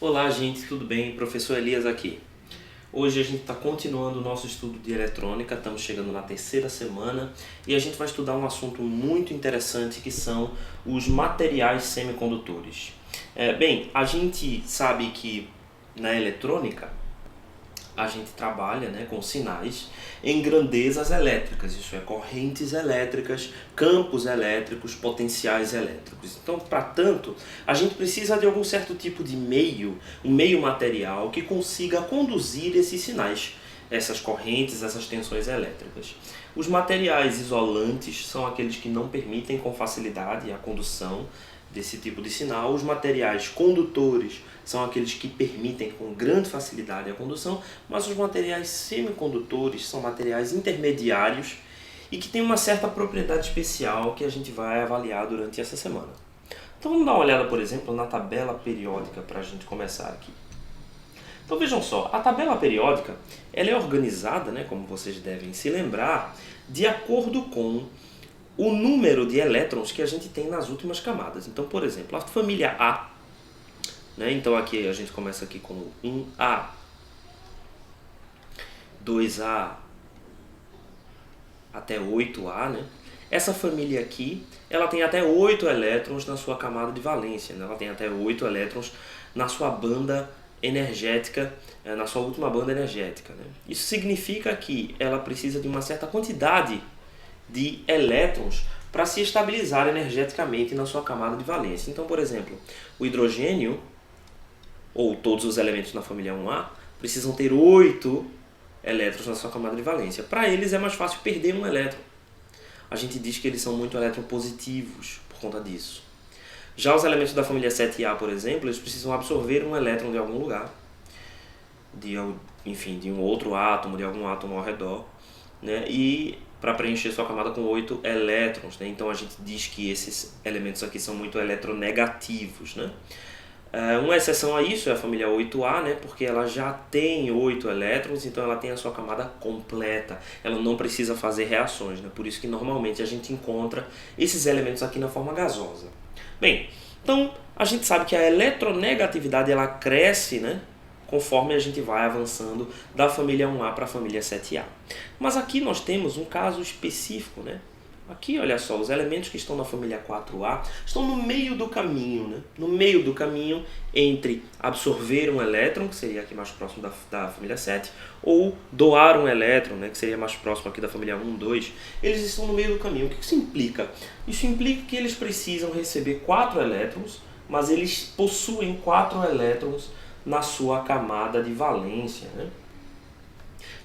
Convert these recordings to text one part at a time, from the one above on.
Olá, gente, tudo bem? Professor Elias aqui. Hoje a gente está continuando o nosso estudo de eletrônica, estamos chegando na terceira semana e a gente vai estudar um assunto muito interessante que são os materiais semicondutores. Bem, a gente sabe que na eletrônica a gente trabalha, né, com sinais em grandezas elétricas, isso é, correntes elétricas, campos elétricos, potenciais elétricos. Então, para tanto, a gente precisa de algum certo tipo de meio, um meio material que consiga conduzir esses sinais, essas correntes, essas tensões elétricas. Os materiais isolantes são aqueles que não permitem com facilidade a condução desse tipo de sinal. Os materiais condutores são aqueles que permitem com grande facilidade a condução, mas os materiais semicondutores são materiais intermediários e que têm uma certa propriedade especial que a gente vai avaliar durante essa semana. Então vamos dar uma olhada, por exemplo, na tabela periódica para a gente começar aqui. Então vejam só, a tabela periódica ela é organizada, né, como vocês devem se lembrar, de acordo com o número de elétrons que a gente tem nas últimas camadas. Então, por exemplo, a família A, né? Então aqui a gente começa aqui com 1A, 2A até 8A, né? Essa família aqui, ela tem até 8 elétrons na sua camada de valência, né? Ela tem até 8 elétrons na sua banda energética, na sua última banda energética, né? Isso significa que ela precisa de uma certa quantidade de elétrons para se estabilizar energeticamente na sua camada de valência. Então, por exemplo, o hidrogênio, ou todos os elementos na família 1A, precisam ter 8 elétrons na sua camada de valência. Para eles é mais fácil perder um elétron. A gente diz que eles são muito eletropositivos por conta disso. Já os elementos da família 7A, por exemplo, eles precisam absorver um elétron de algum lugar, de um outro átomo, de algum átomo ao redor, né? E para preencher sua camada com 8 elétrons, né? Então a gente diz que esses elementos aqui são muito eletronegativos, né? Uma exceção a isso é a família 8A, né? Porque ela já tem 8 elétrons, então ela tem a sua camada completa, ela não precisa fazer reações, né? Por isso que normalmente a gente encontra esses elementos aqui na forma gasosa. Bem, então a gente sabe que a eletronegatividade ela cresce, né, conforme a gente vai avançando da família 1A para a família 7A. Mas aqui nós temos um caso específico, né? Aqui, olha só, os elementos que estão na família 4A estão no meio do caminho, né? No meio do caminho entre absorver um elétron, que seria aqui mais próximo da família 7, ou doar um elétron, né? Que seria mais próximo aqui da família 1, 2. Eles estão no meio do caminho. O que isso implica? Isso implica que eles precisam receber 4 elétrons, mas eles possuem 4 elétrons na sua camada de valência, né?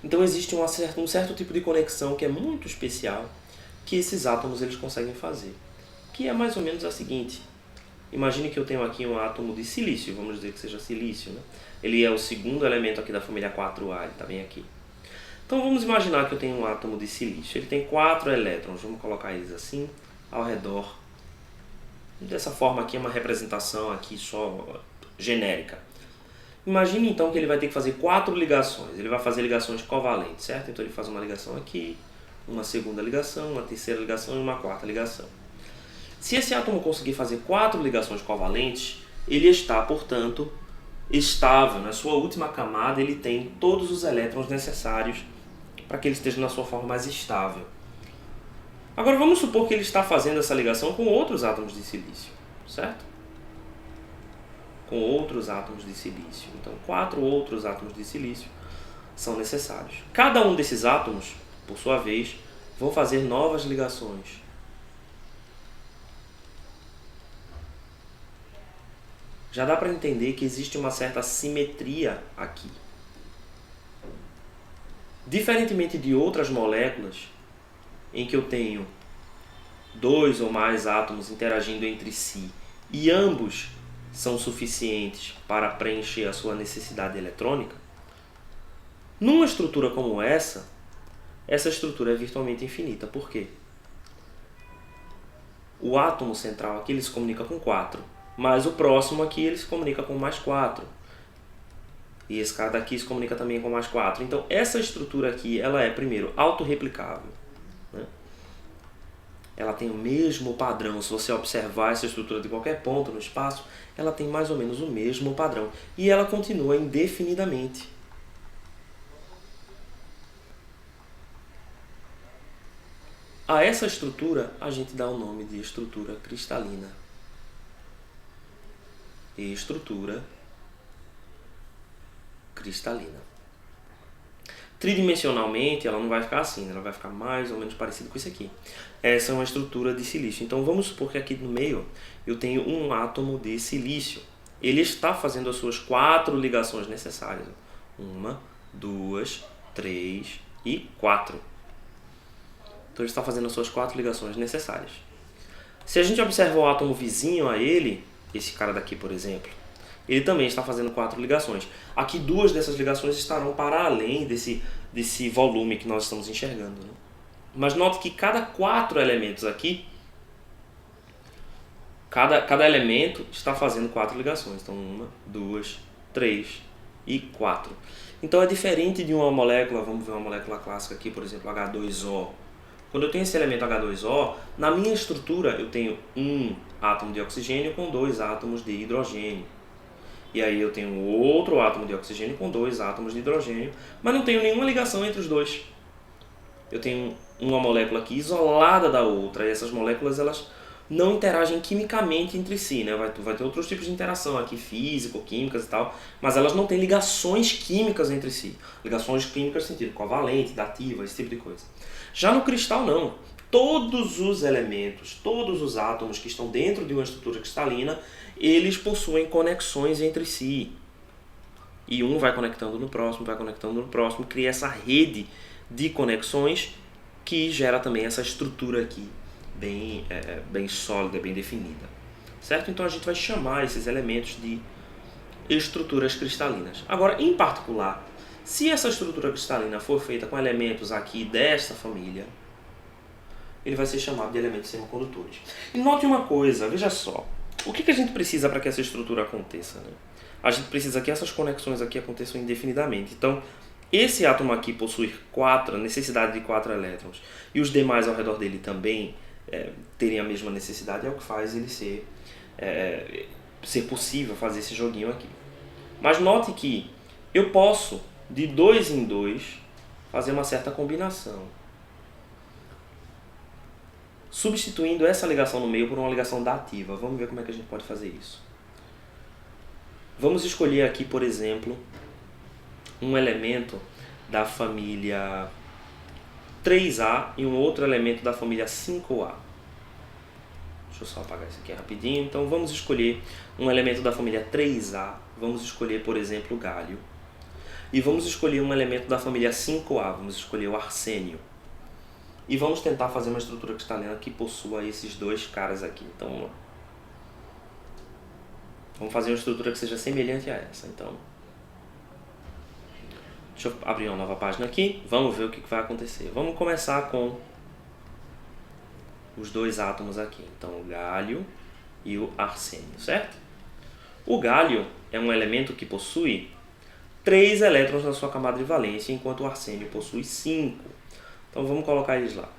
Então existe um certo tipo de conexão que é muito especial que esses átomos eles conseguem fazer, que é mais ou menos a seguinte. Imagine que eu tenho aqui um átomo de silício, vamos dizer que seja silício, né? Ele é o segundo elemento aqui da família 4A, ele está bem aqui. Então vamos imaginar que eu tenho um átomo de silício, ele tem 4 elétrons, vamos colocar eles assim, ao redor. Dessa forma aqui é uma representação aqui só genérica. Imagine então que ele vai ter que fazer 4 ligações, ele vai fazer ligações covalentes, certo? Então ele faz uma ligação aqui, uma segunda ligação, uma terceira ligação e uma quarta ligação. Se esse átomo conseguir fazer 4 ligações covalentes, ele está, portanto, estável. Na sua última camada ele tem todos os elétrons necessários para que ele esteja na sua forma mais estável. Agora vamos supor que ele está fazendo essa ligação com outros átomos de silício, certo? Com outros átomos de silício. Então 4 outros átomos de silício são necessários. Cada um desses átomos, por sua vez, vão fazer novas ligações. Já dá para entender que existe uma certa simetria aqui. Diferentemente de outras moléculas, em que eu tenho 2 ou mais átomos interagindo entre si e ambos são suficientes para preencher a sua necessidade eletrônica, numa estrutura como essa estrutura é virtualmente infinita. Por quê? O átomo central aqui ele se comunica com 4, mas o próximo aqui ele se comunica com mais 4. E esse cara daqui se comunica também com mais 4. Então essa estrutura aqui ela é, primeiro, autorreplicável, né? ela tem o mesmo padrão. Se você observar essa estrutura de qualquer ponto no espaço, ela tem mais ou menos o mesmo padrão. E ela continua indefinidamente. A essa estrutura a gente dá o nome de estrutura cristalina. Estrutura cristalina. Tridimensionalmente ela não vai ficar assim, ela vai ficar mais ou menos parecida com isso aqui. Essa é uma estrutura de silício. Então vamos supor que aqui no meio eu tenho um átomo de silício. Ele está fazendo as suas 4 ligações necessárias. 1, 2, 3 e 4. Então ele está fazendo as suas 4 ligações necessárias. Se a gente observa o átomo vizinho a ele, esse cara daqui, por exemplo, ele também está fazendo 4 ligações. Aqui 2 dessas ligações estarão para além desse volume que nós estamos enxergando, né? Mas note que cada 4 elementos aqui, cada elemento está fazendo 4 ligações. Então 1, 2, 3 e 4. Então é diferente de uma molécula, vamos ver uma molécula clássica aqui, por exemplo, H2O. Quando eu tenho esse elemento H2O, na minha estrutura eu tenho um átomo de oxigênio com 2 átomos de hidrogênio. E aí eu tenho outro átomo de oxigênio com 2 átomos de hidrogênio, mas não tenho nenhuma ligação entre os dois. Eu tenho uma molécula aqui isolada da outra, e essas moléculas elas não interagem quimicamente entre si, né? Vai ter outros tipos de interação aqui, físico, químicas e tal, mas elas não têm ligações químicas entre si. Ligações químicas no sentido covalente, dativa, esse tipo de coisa. Já no cristal não. Todos os elementos, todos os átomos que estão dentro de uma estrutura cristalina, eles possuem conexões entre si. E um vai conectando no próximo, cria essa rede de conexões que gera também essa estrutura aqui, bem sólida, bem definida. Certo? Então a gente vai chamar esses elementos de estruturas cristalinas. Agora, em particular, se essa estrutura cristalina for feita com elementos aqui desta família, ele vai ser chamado de elementos semicondutores. E note uma coisa, veja só. O que a gente precisa para que essa estrutura aconteça, né? A gente precisa que essas conexões aqui aconteçam indefinidamente. Então, esse átomo aqui possui necessidade de 4 elétrons, e os demais ao redor dele também terem a mesma necessidade, é o que faz ele ser possível fazer esse joguinho aqui. Mas note que eu posso, de 2 em 2, fazer uma certa combinação, substituindo essa ligação no meio por uma ligação dativa. Vamos ver como é que a gente pode fazer isso. Vamos escolher aqui, por exemplo, um elemento da família 3A e um outro elemento da família 5A. Deixa eu só apagar isso aqui rapidinho. Então vamos escolher um elemento da família 3A. Vamos escolher, por exemplo, o gálio. E vamos escolher um elemento da família 5A. Vamos escolher o arsênio. E vamos tentar fazer uma estrutura cristalina que possua esses 2 caras aqui. Então vamos lá. Vamos fazer uma estrutura que seja semelhante a essa. Então, deixa eu abrir uma nova página aqui. Vamos ver o que vai acontecer. Vamos começar com os 2 átomos aqui. Então, o gálio e o arsênio, certo? O gálio é um elemento que possui 3 elétrons na sua camada de valência, enquanto o arsênio possui 5. Então vamos colocar eles lá.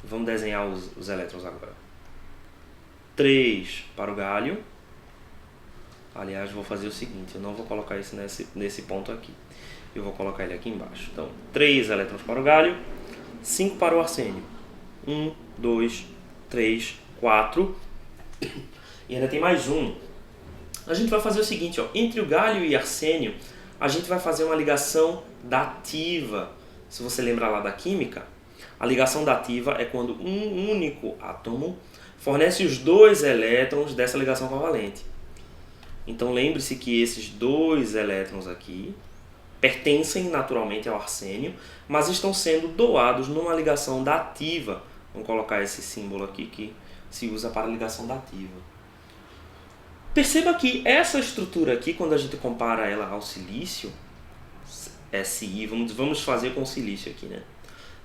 Vamos desenhar os elétrons agora. 3 para o gálio. Aliás, vou fazer o seguinte, eu não vou colocar isso nesse ponto aqui. Eu vou colocar ele aqui embaixo. Então, 3 elétrons para o gálio, 5 para o arsênio. 1, 2, 3, 4. E ainda tem mais um. A gente vai fazer o seguinte, ó, entre o gálio e arsênio, a gente vai fazer uma ligação dativa. Se você lembrar lá da química, a ligação dativa é quando um único átomo fornece os 2 elétrons dessa ligação covalente. Então lembre-se que esses 2 elétrons aqui pertencem naturalmente ao arsênio, mas estão sendo doados numa ligação dativa. Vamos colocar esse símbolo aqui que se usa para ligação dativa. Perceba que essa estrutura aqui, quando a gente compara ela ao silício, Si, vamos fazer com o silício aqui, né?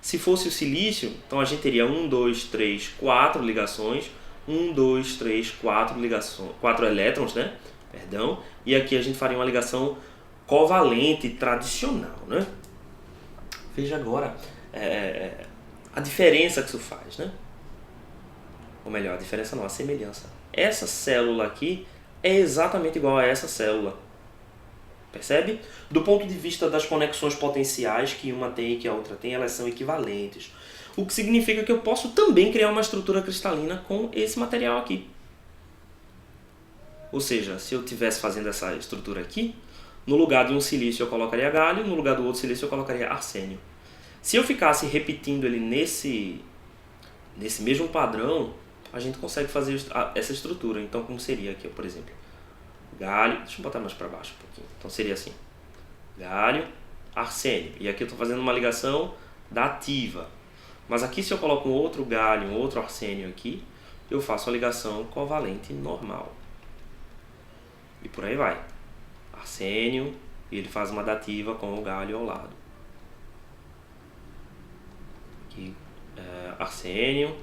Se fosse o silício, então a gente teria 1, 2, 3, 4 ligações, 1, 2, 3, 4 ligações, 4 elétrons, né? Perdão. E aqui a gente faria uma ligação covalente tradicional, né? Veja agora a diferença que isso faz, né? Ou melhor, a diferença não, a semelhança. Essa célula aqui é exatamente igual a essa célula. Percebe? Do ponto de vista das conexões potenciais que uma tem e que a outra tem, elas são equivalentes. O que significa que eu posso também criar uma estrutura cristalina com esse material aqui. Ou seja, se eu estivesse fazendo essa estrutura aqui, no lugar de um silício eu colocaria galho, no lugar do outro silício eu colocaria arsênio. Se eu ficasse repetindo ele nesse mesmo padrão, a gente consegue fazer essa estrutura. Então, como seria aqui, por exemplo? Galho, deixa eu botar mais para baixo um pouquinho. Então seria assim, galho, arsênio. E aqui eu estou fazendo uma ligação dativa. Mas aqui se eu coloco um outro galho, um outro arsênio aqui, eu faço a ligação covalente normal. E por aí vai. Arsênio, e ele faz uma dativa com o galho ao lado. Aqui, arsênio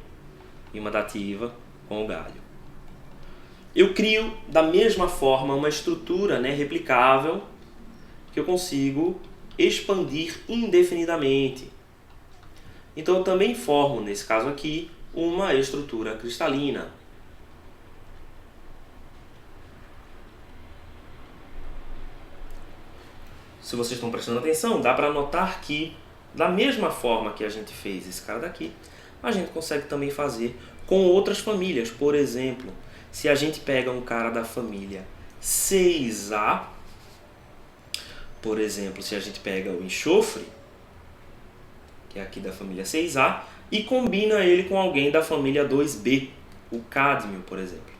e uma dativa com o galho. Eu crio da mesma forma uma estrutura, né, replicável que eu consigo expandir indefinidamente. Então eu também formo, nesse caso aqui, uma estrutura cristalina. Se vocês estão prestando atenção, dá para notar que, da mesma forma que a gente fez esse cara daqui, a gente consegue também fazer com outras famílias. Por exemplo, se a gente pega um cara da família 6A, por exemplo, se a gente pega o enxofre, que é aqui da família 6A, e combina ele com alguém da família 2B, o cádmio, por exemplo,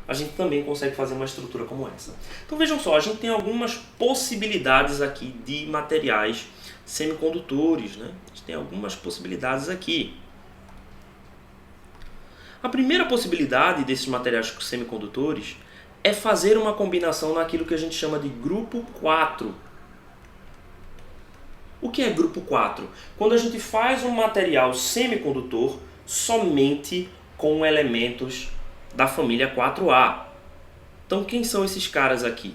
a gente também consegue fazer uma estrutura como essa. Então vejam só, a gente tem algumas possibilidades aqui de materiais semicondutores, né? A gente tem algumas possibilidades aqui. A primeira possibilidade desses materiais semicondutores é fazer uma combinação naquilo que a gente chama de grupo 4. O que é grupo 4? Quando a gente faz um material semicondutor somente com elementos da família 4A. Então quem são esses caras aqui?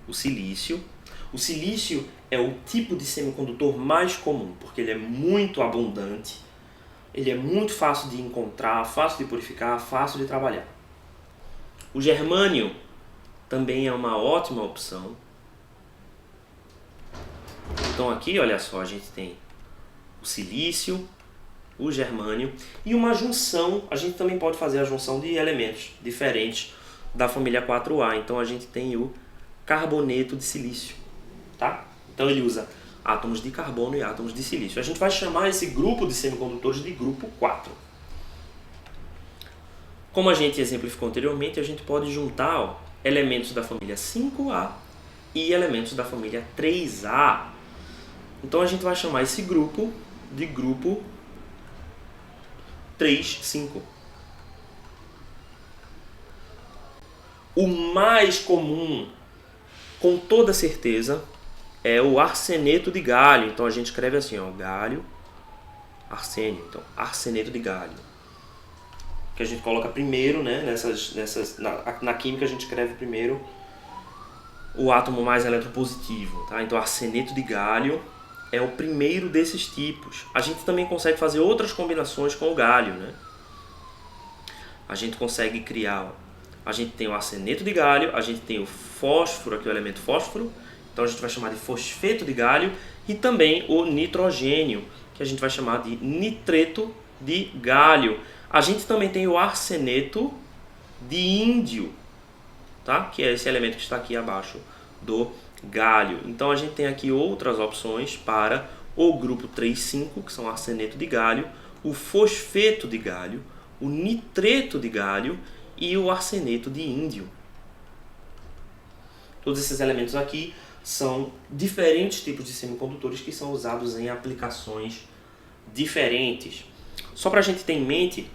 O silício. O silício é o tipo de semicondutor mais comum, porque ele é muito abundante. Ele é muito fácil de encontrar, fácil de purificar, fácil de trabalhar. O germânio também é uma ótima opção. Então aqui, olha só, a gente tem o silício, o germânio e uma junção. A gente também pode fazer a junção de elementos diferentes da família 4A. Então a gente tem o carboneto de silício, tá? Então ele usa átomos de carbono e átomos de silício. A gente vai chamar esse grupo de semicondutores de grupo 4. Como a gente exemplificou anteriormente, a gente pode juntar elementos da família 5A e elementos da família 3A. Então a gente vai chamar esse grupo de grupo 3, 5. O mais comum, com toda certeza, é o arseneto de galho. Então a gente escreve assim, ó, galho, arsênio. Então, arseneto de galho. Que a gente coloca primeiro, né, na química a gente escreve primeiro o átomo mais eletropositivo, tá? Então arseneto de galho é o primeiro desses tipos. A gente também consegue fazer outras combinações com o galho, né? A gente consegue criar, a gente tem o arseneto de galho, a gente tem o fósforo, aqui o elemento fósforo, então a gente vai chamar de fosfeto de galho, e também o nitrogênio, que a gente vai chamar de nitreto de galho. A gente também tem o arseneto de índio, tá? Que é esse elemento que está aqui abaixo do galho. Então a gente tem aqui outras opções para o grupo 3,5, que são arseneto de galho, o fosfeto de galho, o nitreto de galho e o arseneto de índio. Todos esses elementos aqui são diferentes tipos de semicondutores que são usados em aplicações diferentes. Só para a gente ter em mente,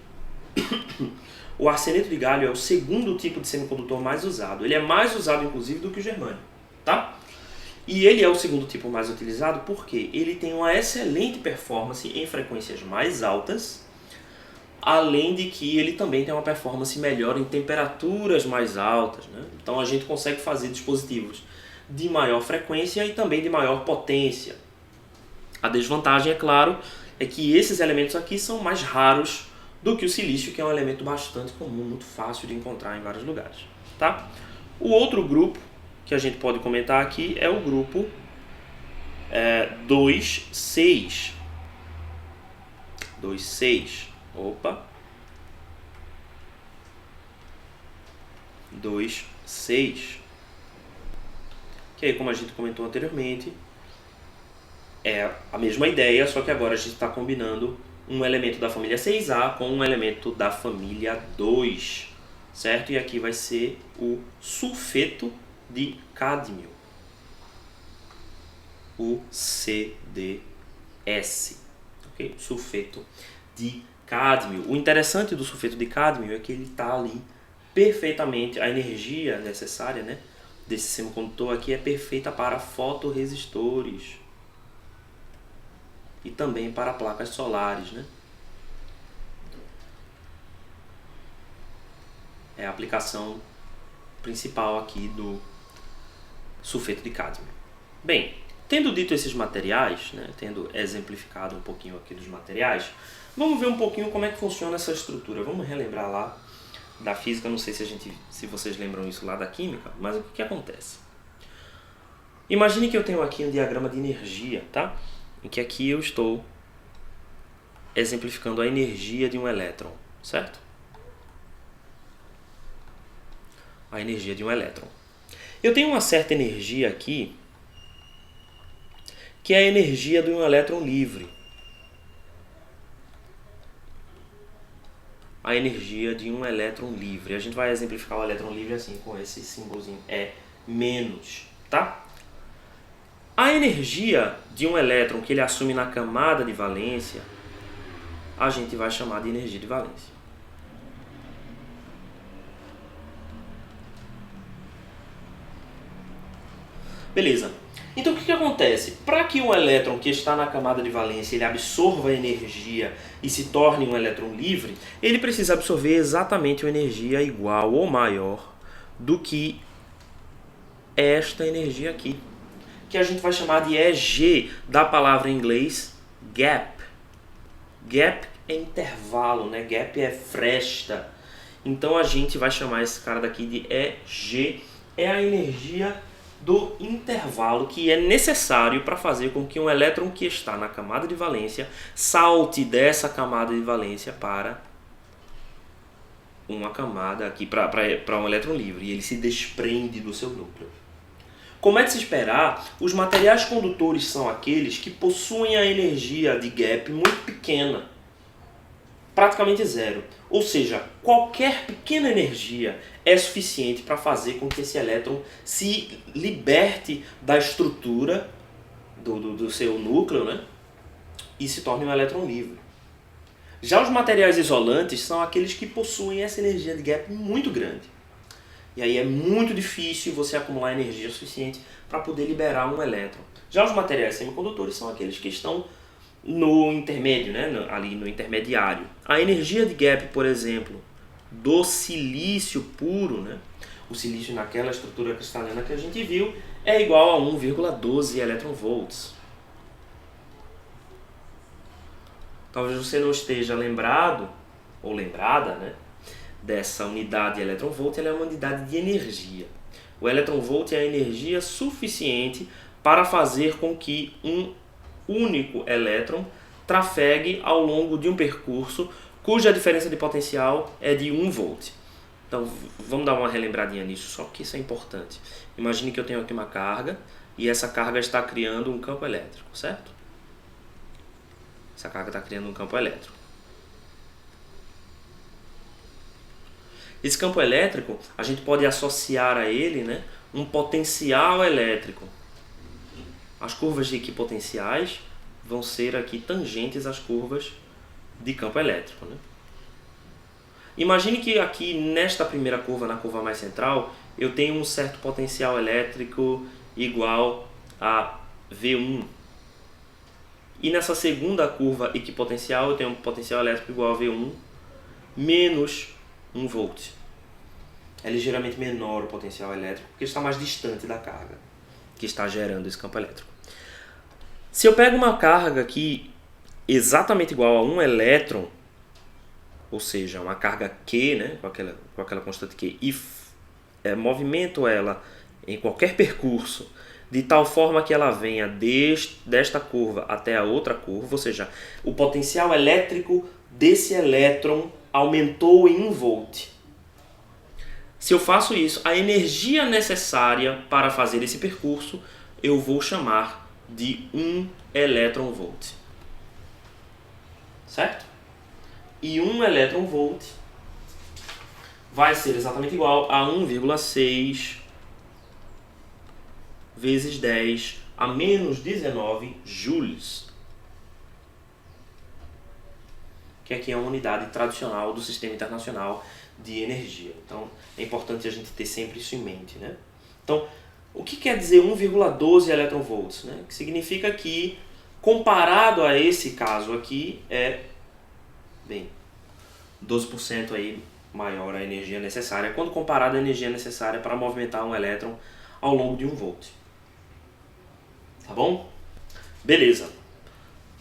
o arseneto de galho é o segundo tipo de semicondutor mais usado. Ele é mais usado, inclusive, do que o germânio, tá? E ele é o segundo tipo mais utilizado porque ele tem uma excelente performance em frequências mais altas, além de que ele também tem uma performance melhor em temperaturas mais altas, né? Então a gente consegue fazer dispositivos de maior frequência e também de maior potência. A desvantagem, é claro, é que esses elementos aqui são mais raros do que o silício, que é um elemento bastante comum, muito fácil de encontrar em vários lugares. Tá? O outro grupo que a gente pode comentar aqui é o grupo 2,6. 2,6. Opa. 2,6. Que aí, como a gente comentou anteriormente, é a mesma ideia, só que agora a gente está combinando um elemento da família 6A com um elemento da família 2, certo? E aqui vai ser o sulfeto de cádmio, o CdS, ok? Sulfeto de cádmio. O interessante do sulfeto de cádmio é que ele está ali perfeitamente, a energia necessária, né, desse semicondutor aqui é perfeita para fotorresistores e também para placas solares, né? É a aplicação principal aqui do sulfeto de cádmio. Bem, tendo dito esses materiais, né, tendo exemplificado um pouquinho aqui dos materiais, vamos ver um pouquinho como é que funciona essa estrutura. Vamos relembrar lá da física, não sei se vocês lembram isso lá da química, mas o que acontece? Imagine que eu tenho aqui um diagrama de energia, tá? Em que aqui eu estou exemplificando a energia de um elétron, certo? A energia de um elétron. Eu tenho uma certa energia aqui, que é a energia de um elétron livre. A energia de um elétron livre. A gente vai exemplificar o elétron livre assim, com esse símbolozinho menos, tá? A energia de um elétron que ele assume na camada de valência, a gente vai chamar de energia de valência. Beleza. Então o que acontece? Para que um elétron que está na camada de valência ele absorva a energia e se torne um elétron livre, ele precisa absorver exatamente uma energia igual ou maior do que esta energia aqui, que a gente vai chamar de EG, da palavra em inglês gap. Gap é intervalo, né? Gap é fresta. Então a gente vai chamar esse cara daqui de EG, é a energia do intervalo que é necessário para fazer com que um elétron que está na camada de valência salte dessa camada de valência para uma camada aqui, para um elétron livre, e ele se desprende do seu núcleo. Como é de se esperar, os materiais condutores são aqueles que possuem a energia de gap muito pequena, praticamente zero. Ou seja, qualquer pequena energia é suficiente para fazer com que esse elétron se liberte da estrutura do seu núcleo, né, e se torne um elétron livre. Já os materiais isolantes são aqueles que possuem essa energia de gap muito grande. E aí é muito difícil você acumular energia suficiente para poder liberar um elétron. Já os materiais semicondutores são aqueles que estão no intermédio, né, ali no intermediário. A energia de gap, por exemplo, do silício puro, né, o silício naquela estrutura cristalina que a gente viu, é igual a 1,12 eletronvolts. Talvez você não esteja lembrado ou lembrada, né, dessa unidade de eletronvolt. Ela é uma unidade de energia. O eletronvolt é a energia suficiente para fazer com que um único elétron trafegue ao longo de um percurso cuja diferença de potencial é de 1 volt. Então vamos dar uma relembradinha nisso, só que isso é importante. Imagine que eu tenho aqui uma carga e essa carga está criando um campo elétrico, certo? Essa carga está criando um campo elétrico. Esse campo elétrico, a gente pode associar a ele, né, um potencial elétrico. As curvas de equipotenciais vão ser aqui tangentes às curvas de campo elétrico, né? Imagine que aqui nesta primeira curva, na curva mais central, eu tenho um certo potencial elétrico igual a V1. E nessa segunda curva equipotencial eu tenho um potencial elétrico igual a V1 menos 1 volt. É ligeiramente menor o potencial elétrico porque está mais distante da carga que está gerando esse campo elétrico. Se eu pego uma carga aqui exatamente igual a um elétron, ou seja, uma carga Q, né, com aquela constante Q, e movimento ela em qualquer percurso, de tal forma que ela venha desta curva até a outra curva, ou seja, o potencial elétrico desse elétron aumentou em 1 volt. Se eu faço isso, a energia necessária para fazer esse percurso eu vou chamar de 1 elétron-volt. Certo? E 1 elétron-volt vai ser exatamente igual a 1,6 vezes 10 a menos 19 joules, que aqui é uma unidade tradicional do Sistema Internacional de Energia. Então, é importante a gente ter sempre isso em mente, né? Então, o que quer dizer 1,12 elétron-volts? Né? Que significa que, comparado a esse caso aqui, bem, 12% aí maior a energia necessária, quando comparado à energia necessária para movimentar um elétron ao longo de 1 volt. Tá bom? Beleza.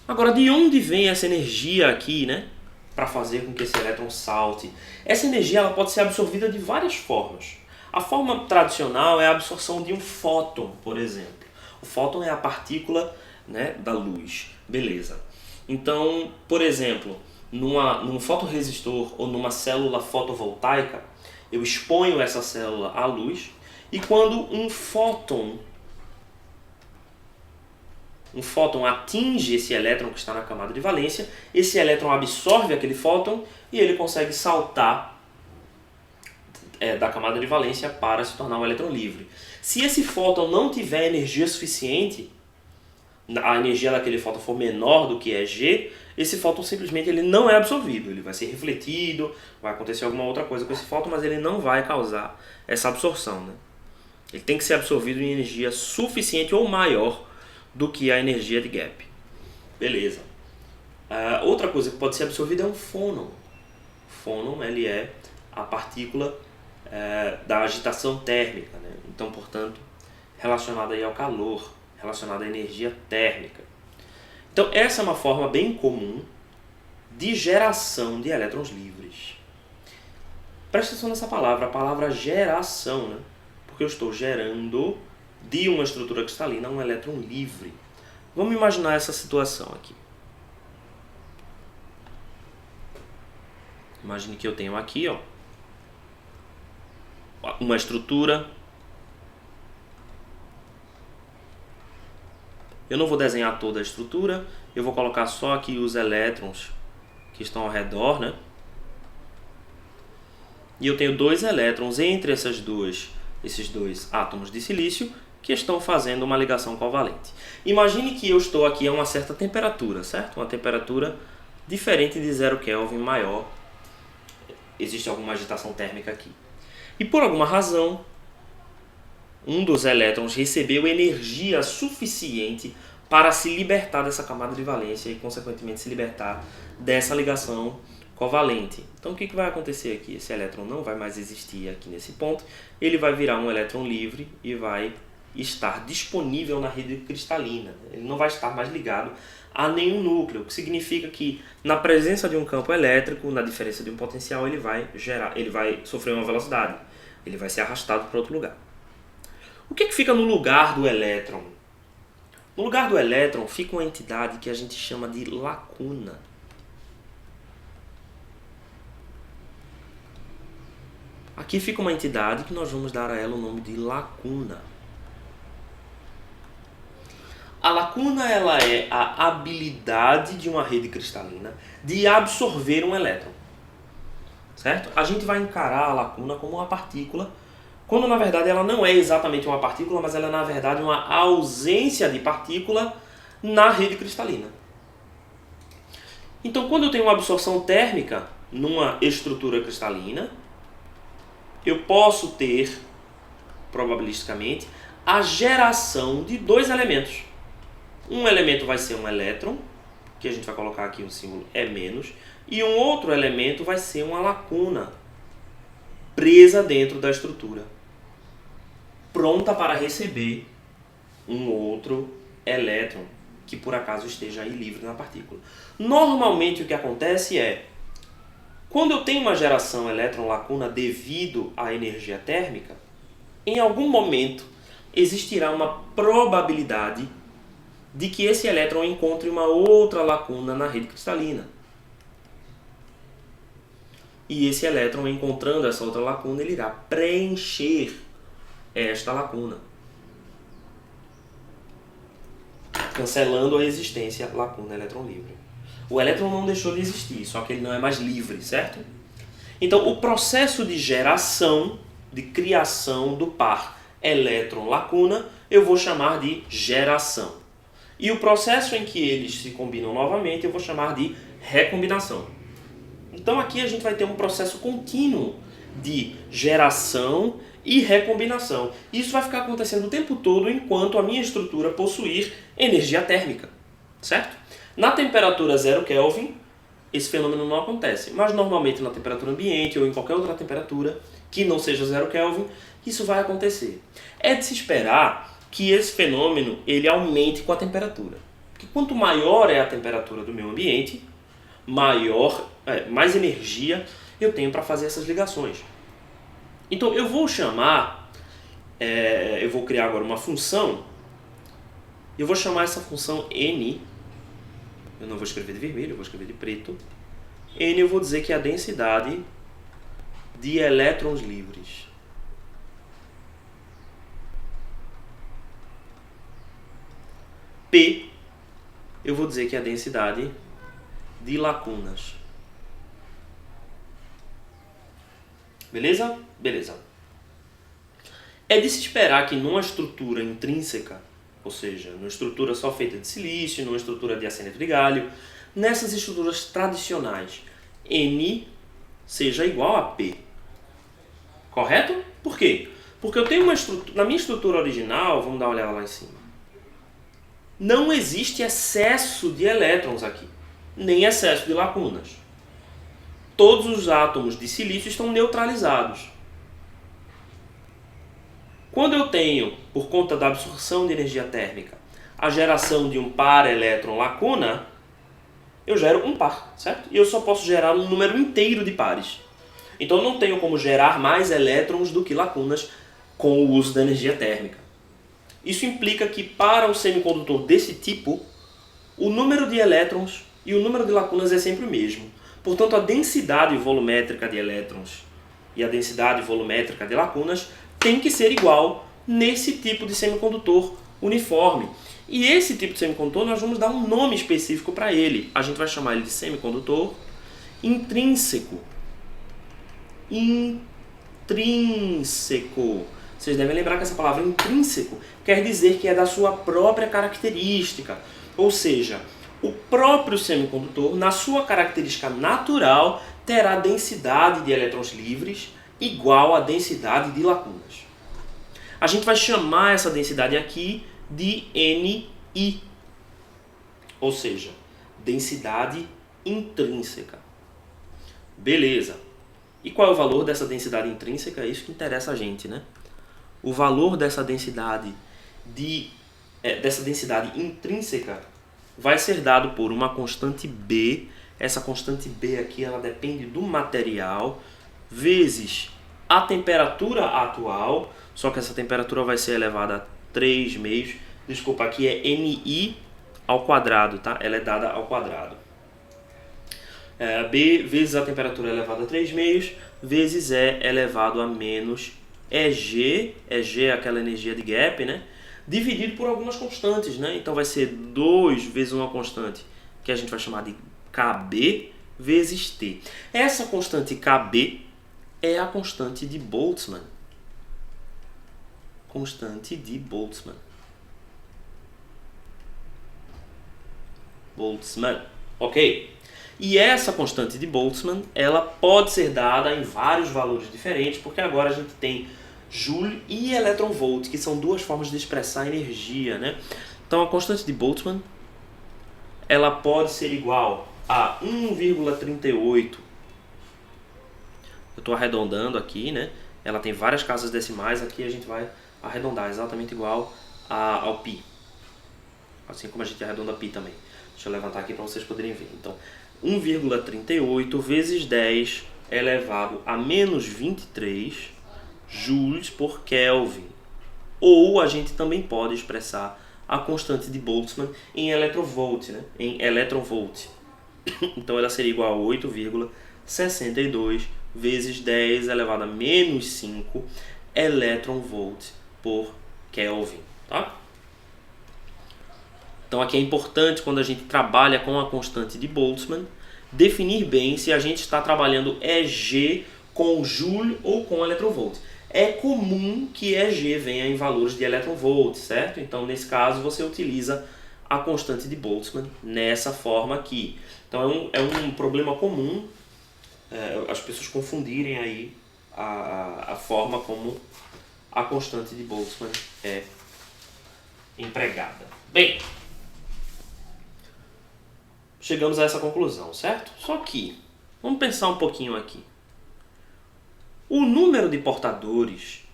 Agora, de onde vem essa energia aqui, né? Para fazer com que esse elétron salte? Essa energia ela pode ser absorvida de várias formas. A forma tradicional é a absorção de um fóton, por exemplo. O fóton é a partícula, né, da luz. Beleza. Então, por exemplo, num fotorresistor ou numa célula fotovoltaica, eu exponho essa célula à luz e quando um fóton atinge esse elétron que está na camada de valência, esse elétron absorve aquele fóton e ele consegue saltar da camada de valência para se tornar um elétron livre. Se esse fóton não tiver energia suficiente, a energia daquele fóton for menor do que é G, esse fóton simplesmente ele não é absorvido, ele vai ser refletido, vai acontecer alguma outra coisa com esse fóton, mas ele não vai causar essa absorção, né? Ele tem que ser absorvido em energia suficiente ou maior do que a energia de gap. Beleza. Outra coisa que pode ser absorvida é um fônon. O fônon ele é a partícula da agitação térmica, né? Então, portanto, relacionada aí ao calor, relacionada à energia térmica. Então, essa é uma forma bem comum de geração de elétrons livres. Presta atenção nessa palavra, a palavra geração, né? Porque eu estou gerando de uma estrutura cristalina um elétron livre. Vamos imaginar essa situação aqui. Imagine que eu tenho aqui, ó, uma estrutura. Eu não vou desenhar toda a estrutura, eu vou colocar só aqui os elétrons que estão ao redor, né? E eu tenho 2 elétrons entre esses dois átomos de silício que estão fazendo uma ligação covalente. Imagine que eu estou aqui a uma certa temperatura, certo? Uma temperatura diferente de 0 Kelvin maior. Existe alguma agitação térmica aqui. E por alguma razão, um dos elétrons recebeu energia suficiente para se libertar dessa camada de valência e, consequentemente, se libertar dessa ligação covalente. Então, o que vai acontecer aqui? Esse elétron não vai mais existir aqui nesse ponto, ele vai virar um elétron livre e vai estar disponível na rede cristalina. Ele não vai estar mais ligado a nenhum núcleo, o que significa que, na presença de um campo elétrico, na diferença de um potencial, ele vai sofrer uma velocidade, ele vai ser arrastado para outro lugar. O que fica no lugar do elétron? No lugar do elétron fica uma entidade que a gente chama de lacuna. Aqui fica uma entidade que nós vamos dar a ela o nome de lacuna. A lacuna ela é a habilidade de uma rede cristalina de absorver um elétron. Certo? A gente vai encarar a lacuna como uma partícula, quando na verdade ela não é exatamente uma partícula, mas ela é na verdade uma ausência de partícula na rede cristalina. Então, quando eu tenho uma absorção térmica numa estrutura cristalina, eu posso ter, probabilisticamente, a geração de 2 elementos. Um elemento vai ser um elétron, que a gente vai colocar aqui o símbolo E-, e um outro elemento vai ser uma lacuna presa dentro da estrutura, pronta para receber um outro elétron. que por acaso esteja aí livre na partícula. Normalmente o que acontece é, quando eu tenho uma geração elétron-lacuna devido à energia térmica, em algum momento existirá uma probabilidade de que esse elétron encontre uma outra lacuna na rede cristalina. E esse elétron, encontrando essa outra lacuna, ele irá preencher esta lacuna, cancelando a existência lacuna elétron livre. O elétron não deixou de existir, só que ele não é mais livre, certo? Então, o processo de geração, de criação do par elétron-lacuna, eu vou chamar de geração. E o processo em que eles se combinam novamente, eu vou chamar de recombinação. Então, aqui a gente vai ter um processo contínuo de geração e recombinação. Isso vai ficar acontecendo o tempo todo enquanto a minha estrutura possuir energia térmica, certo? Na temperatura 0 Kelvin, esse fenômeno não acontece, mas normalmente na temperatura ambiente ou em qualquer outra temperatura que não seja 0 Kelvin, isso vai acontecer. É de se esperar que esse fenômeno ele aumente com a temperatura. Porque quanto maior é a temperatura do meu ambiente, mais energia eu tenho para fazer essas ligações. Então eu vou chamar, eu vou criar agora uma função, eu vou chamar essa função N, eu não vou escrever de vermelho, eu vou escrever de preto. N eu vou dizer que é a densidade de elétrons livres. P eu vou dizer que é a densidade de lacunas. Beleza? Beleza. É de se esperar que numa estrutura intrínseca, ou seja, numa estrutura só feita de silício, numa estrutura de arseneto de galho, nessas estruturas tradicionais, N seja igual a P. Correto? Por quê? Porque eu tenho uma estrutura, na minha estrutura original, vamos dar uma olhada lá em cima, não existe excesso de elétrons aqui, nem excesso de lacunas. Todos os átomos de silício estão neutralizados. Quando eu tenho, por conta da absorção de energia térmica, a geração de um par elétron-lacuna, eu gero um par, certo? E eu só posso gerar um número inteiro de pares. Então eu não tenho como gerar mais elétrons do que lacunas com o uso da energia térmica. Isso implica que para um semicondutor desse tipo, o número de elétrons e o número de lacunas é sempre o mesmo. Portanto, a densidade volumétrica de elétrons e a densidade volumétrica de lacunas tem que ser igual nesse tipo de semicondutor uniforme. E esse tipo de semicondutor nós vamos dar um nome específico para ele. A gente vai chamar ele de semicondutor intrínseco. Intrínseco. Vocês devem lembrar que essa palavra intrínseco quer dizer que é da sua própria característica. Ou seja, o próprio semicondutor, na sua característica natural, terá densidade de elétrons livres igual à densidade de lacunas. A gente vai chamar essa densidade aqui de Ni, ou seja, densidade intrínseca. Beleza. E qual é o valor dessa densidade intrínseca? É isso que interessa a gente, né? O valor dessa densidade intrínseca vai ser dado por uma constante B. Essa constante B aqui ela depende do material vezes a temperatura atual, só que essa temperatura vai ser elevada a 3 meios. Desculpa, aqui é Ni ao quadrado, tá? Ela é dada ao quadrado. B vezes a temperatura elevada a 3 meios, vezes E elevado a menos EG é aquela energia de gap, né? Dividido por algumas constantes, né? Então vai ser 2 vezes uma constante que a gente vai chamar de Kb vezes T. Essa constante Kb é a constante de Boltzmann. Constante de Boltzmann. Boltzmann, ok? E essa constante de Boltzmann, ela pode ser dada em vários valores diferentes, porque agora a gente tem Joule e eletronvolt, que são duas formas de expressar energia, né? Então a constante de Boltzmann, ela pode ser igual a 1,38. Eu estou arredondando aqui, né? Ela tem várias casas decimais, aqui a gente vai arredondar exatamente igual ao π. assim como a gente arredonda π também. Deixa eu levantar aqui para vocês poderem ver. Então, 1,38 vezes 10 elevado a menos 23 joules por Kelvin. Ou a gente também pode expressar a constante de Boltzmann em eletronvolt, né? Em eletronvolt. Então ela seria igual a 8,62 vezes 10 elevado a menos 5 eletronvolt por Kelvin, tá? Então aqui é importante, quando a gente trabalha com a constante de Boltzmann, definir bem se a gente está trabalhando EG com Joule ou com eletronvolt. É comum que EG venha em valores de eletronvolt, certo? Então nesse caso você utiliza a constante de Boltzmann nessa forma aqui. Então é um problema comum as pessoas confundirem aí a forma como a constante de Boltzmann é empregada. Bem, chegamos a essa conclusão, certo? Só que, vamos pensar um pouquinho aqui. O número de portadores,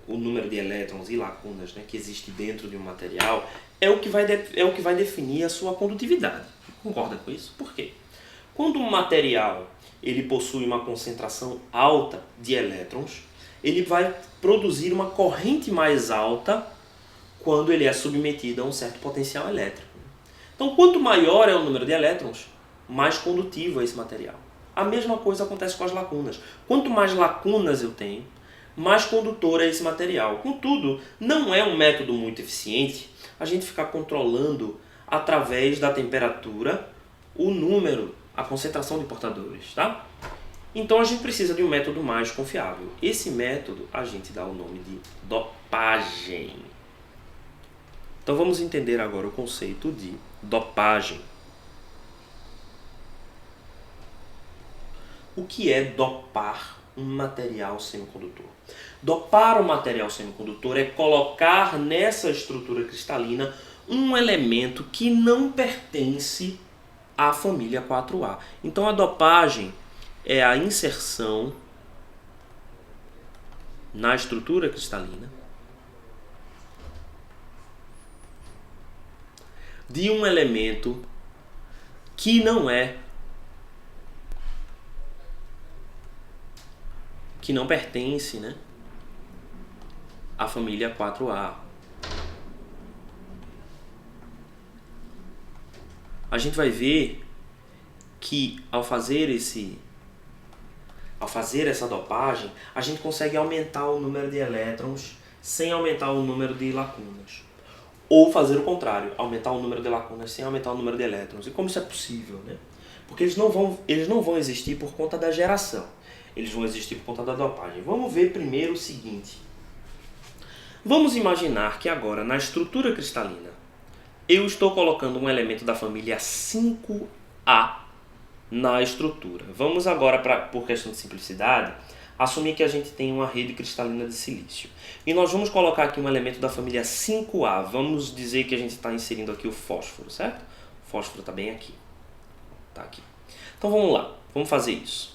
o número de elétrons e lacunas, né, que existe dentro de um material, é o que vai definir a sua condutividade. Concorda com isso? Por quê? Quando um material ele possui uma concentração alta de elétrons, ele vai produzir uma corrente mais alta quando ele é submetido a um certo potencial elétrico. Então, quanto maior é o número de elétrons, mais condutivo é esse material. A mesma coisa acontece com as lacunas. Quanto mais lacunas eu tenho, mais condutor é esse material. Contudo, não é um método muito eficiente a gente ficar controlando através da temperatura o número, a concentração de portadores, tá? Então a gente precisa de um método mais confiável. Esse método a gente dá o nome de dopagem. Então vamos entender agora o conceito de dopagem. O que é dopar um material semicondutor? Dopar um material semicondutor é colocar nessa estrutura cristalina um elemento que não pertence à família 4A. Então a dopagem é a inserção na estrutura cristalina de um elemento que não pertence, né, à família 4A. A gente vai ver que ao fazer essa dopagem, a gente consegue aumentar o número de elétrons sem aumentar o número de lacunas. Ou fazer o contrário, aumentar o número de lacunas sem aumentar o número de elétrons. E como isso é possível, né? Porque eles não vão existir por conta da geração. Eles vão existir por conta da dopagem. Vamos ver primeiro o seguinte. Vamos imaginar que agora, na estrutura cristalina, eu estou colocando um elemento da família 5A na estrutura. Vamos agora, por questão de simplicidade, assumir que a gente tem uma rede cristalina de silício. E nós vamos colocar aqui um elemento da família 5A. Vamos dizer que a gente está inserindo aqui o fósforo, certo? O fósforo está bem aqui. Está aqui. Então vamos lá, vamos fazer isso.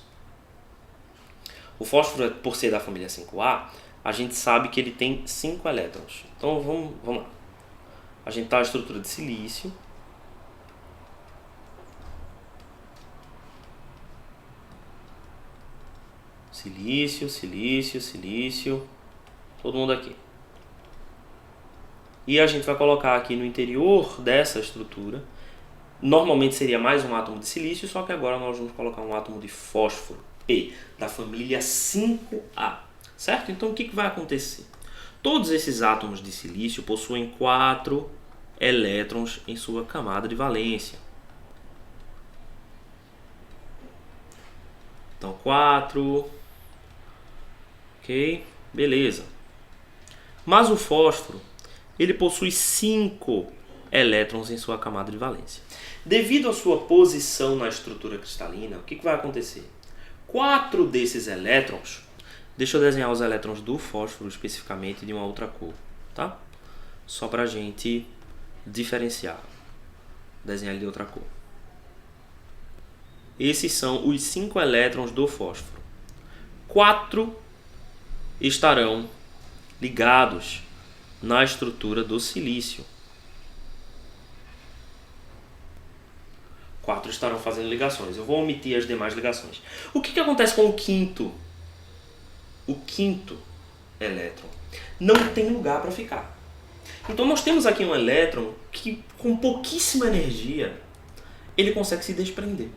O fósforo, por ser da família 5A, a gente sabe que ele tem 5 elétrons. Então vamos lá. A gente está na estrutura de silício. Silício, silício, silício. Todo mundo aqui. E a gente vai colocar aqui no interior dessa estrutura. Normalmente seria mais um átomo de silício, só que agora nós vamos colocar um átomo de fósforo, P, da família 5A. Certo? Então o que vai acontecer? Todos esses átomos de silício possuem 4 elétrons em sua camada de valência. Então 4... Ok, beleza. Mas o fósforo, ele possui 5 elétrons em sua camada de valência. Devido à sua posição na estrutura cristalina, o que vai acontecer? 4 desses elétrons, deixa eu desenhar os elétrons do fósforo especificamente de uma outra cor, tá? Só para a gente diferenciar. Desenhar ele de outra cor. Esses são os 5 elétrons do fósforo. 4 estarão ligados na estrutura do silício. 4 estarão fazendo ligações. Eu vou omitir as demais ligações. O que acontece com o quinto? O quinto elétron não tem lugar para ficar. Então nós temos aqui um elétron que, com pouquíssima energia, ele consegue se desprender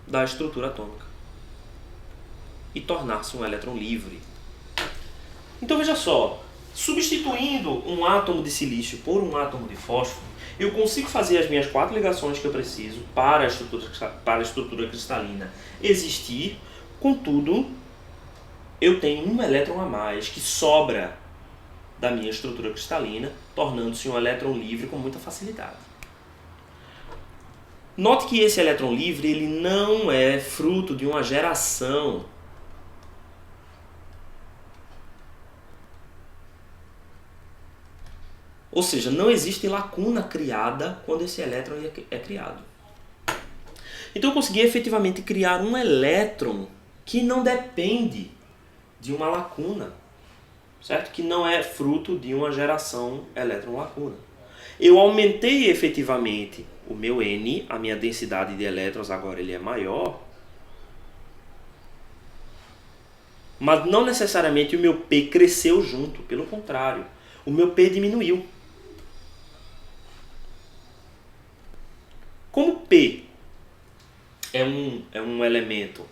da estrutura atômica e tornar-se um elétron livre. Então veja só, substituindo um átomo de silício por um átomo de fósforo, eu consigo fazer as minhas 4 ligações que eu preciso para a estrutura cristalina existir. Contudo, eu tenho um elétron a mais que sobra da minha estrutura cristalina, tornando-se um elétron livre com muita facilidade. Note que esse elétron livre ele não é fruto de uma geração. Ou seja, não existe lacuna criada quando esse elétron é criado. Então eu consegui efetivamente criar um elétron que não depende de uma lacuna, certo? Que não é fruto de uma geração elétron-lacuna. Eu aumentei efetivamente o meu N, a minha densidade de elétrons agora ele é maior, mas não necessariamente o meu P cresceu junto, pelo contrário, o meu P diminuiu. Como P é um elemento,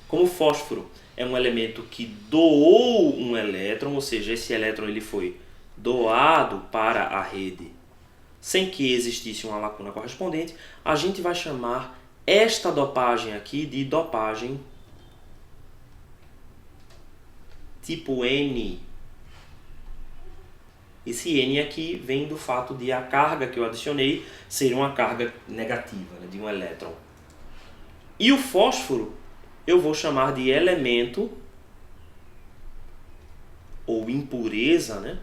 como fósforo é um elemento que doou um elétron, ou seja, esse elétron ele foi doado para a rede sem que existisse uma lacuna correspondente, a gente vai chamar esta dopagem aqui de dopagem tipo N. Esse N aqui vem do fato de a carga que eu adicionei ser uma carga negativa, né, de um elétron. E o fósforo eu vou chamar de elemento ou impureza, né?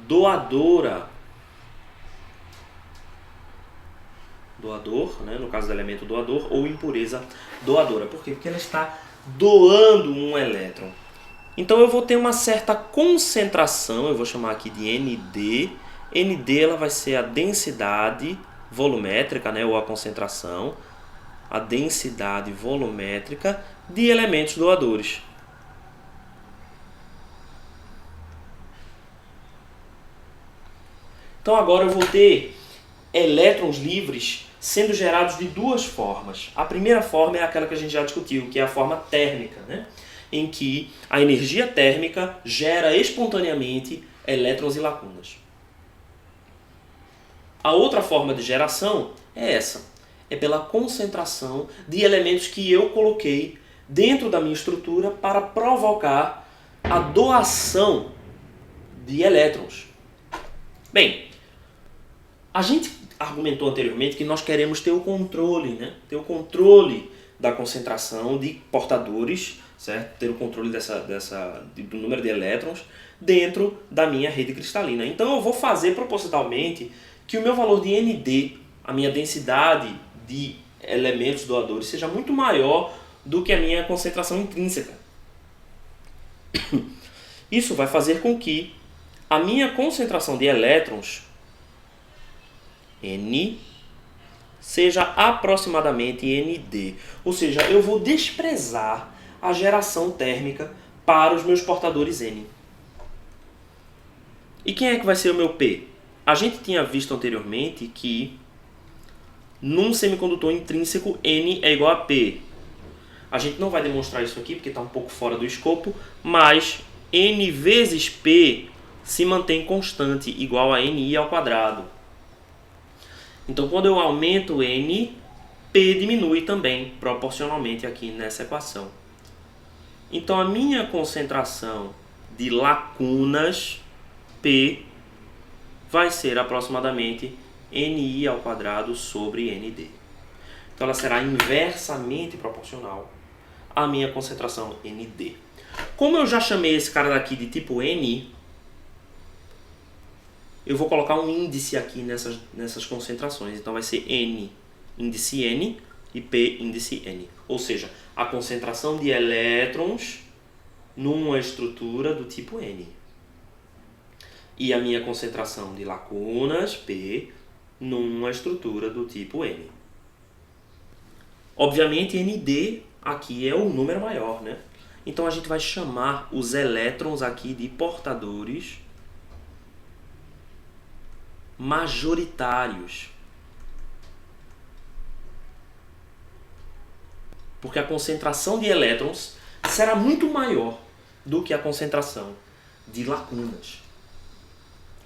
Doador, né? No caso do elemento doador, ou impureza doadora. Por quê? Porque ela está doando um elétron. Então eu vou ter uma certa concentração, eu vou chamar aqui de ND. ND ela vai ser a densidade volumétrica, né, ou a concentração, a densidade volumétrica de elementos doadores. Então agora eu vou ter elétrons livres sendo gerados de duas formas. A primeira forma é aquela que a gente já discutiu, que é a forma térmica, né? Em que a energia térmica gera espontaneamente elétrons e lacunas. A outra forma de geração é essa. É pela concentração de elementos que eu coloquei dentro da minha estrutura para provocar a doação de elétrons. Bem, a gente argumentou anteriormente que nós queremos ter o controle, né? Ter o controle da concentração de portadores, certo? Ter o controle do número de elétrons dentro da minha rede cristalina. Então eu vou fazer propositalmente que o meu valor de ND, a minha densidade de elementos doadores, seja muito maior do que a minha concentração intrínseca. Isso vai fazer com que a minha concentração de elétrons, N, seja aproximadamente ND. Ou seja, eu vou desprezar a geração térmica para os meus portadores N. E quem é que vai ser o meu P? A gente tinha visto anteriormente que num semicondutor intrínseco N é igual a P. A gente não vai demonstrar isso aqui porque está um pouco fora do escopo, mas N vezes P se mantém constante, igual a NI ao quadrado. Então quando eu aumento N, P diminui também, proporcionalmente aqui nessa equação. Então a minha concentração de lacunas, P, vai ser aproximadamente NI ao quadrado sobre ND. Então ela será inversamente proporcional à minha concentração ND. Como eu já chamei esse cara daqui de tipo N, eu vou colocar um índice aqui nessas concentrações. Então vai ser N índice N e P índice N. Ou seja, a concentração de elétrons numa estrutura do tipo N. e a minha concentração de lacunas, P, numa estrutura do tipo N. Obviamente, ND aqui é o número maior, né? Então a gente vai chamar os elétrons aqui de portadores majoritários. Porque a concentração de elétrons será muito maior do que a concentração de lacunas.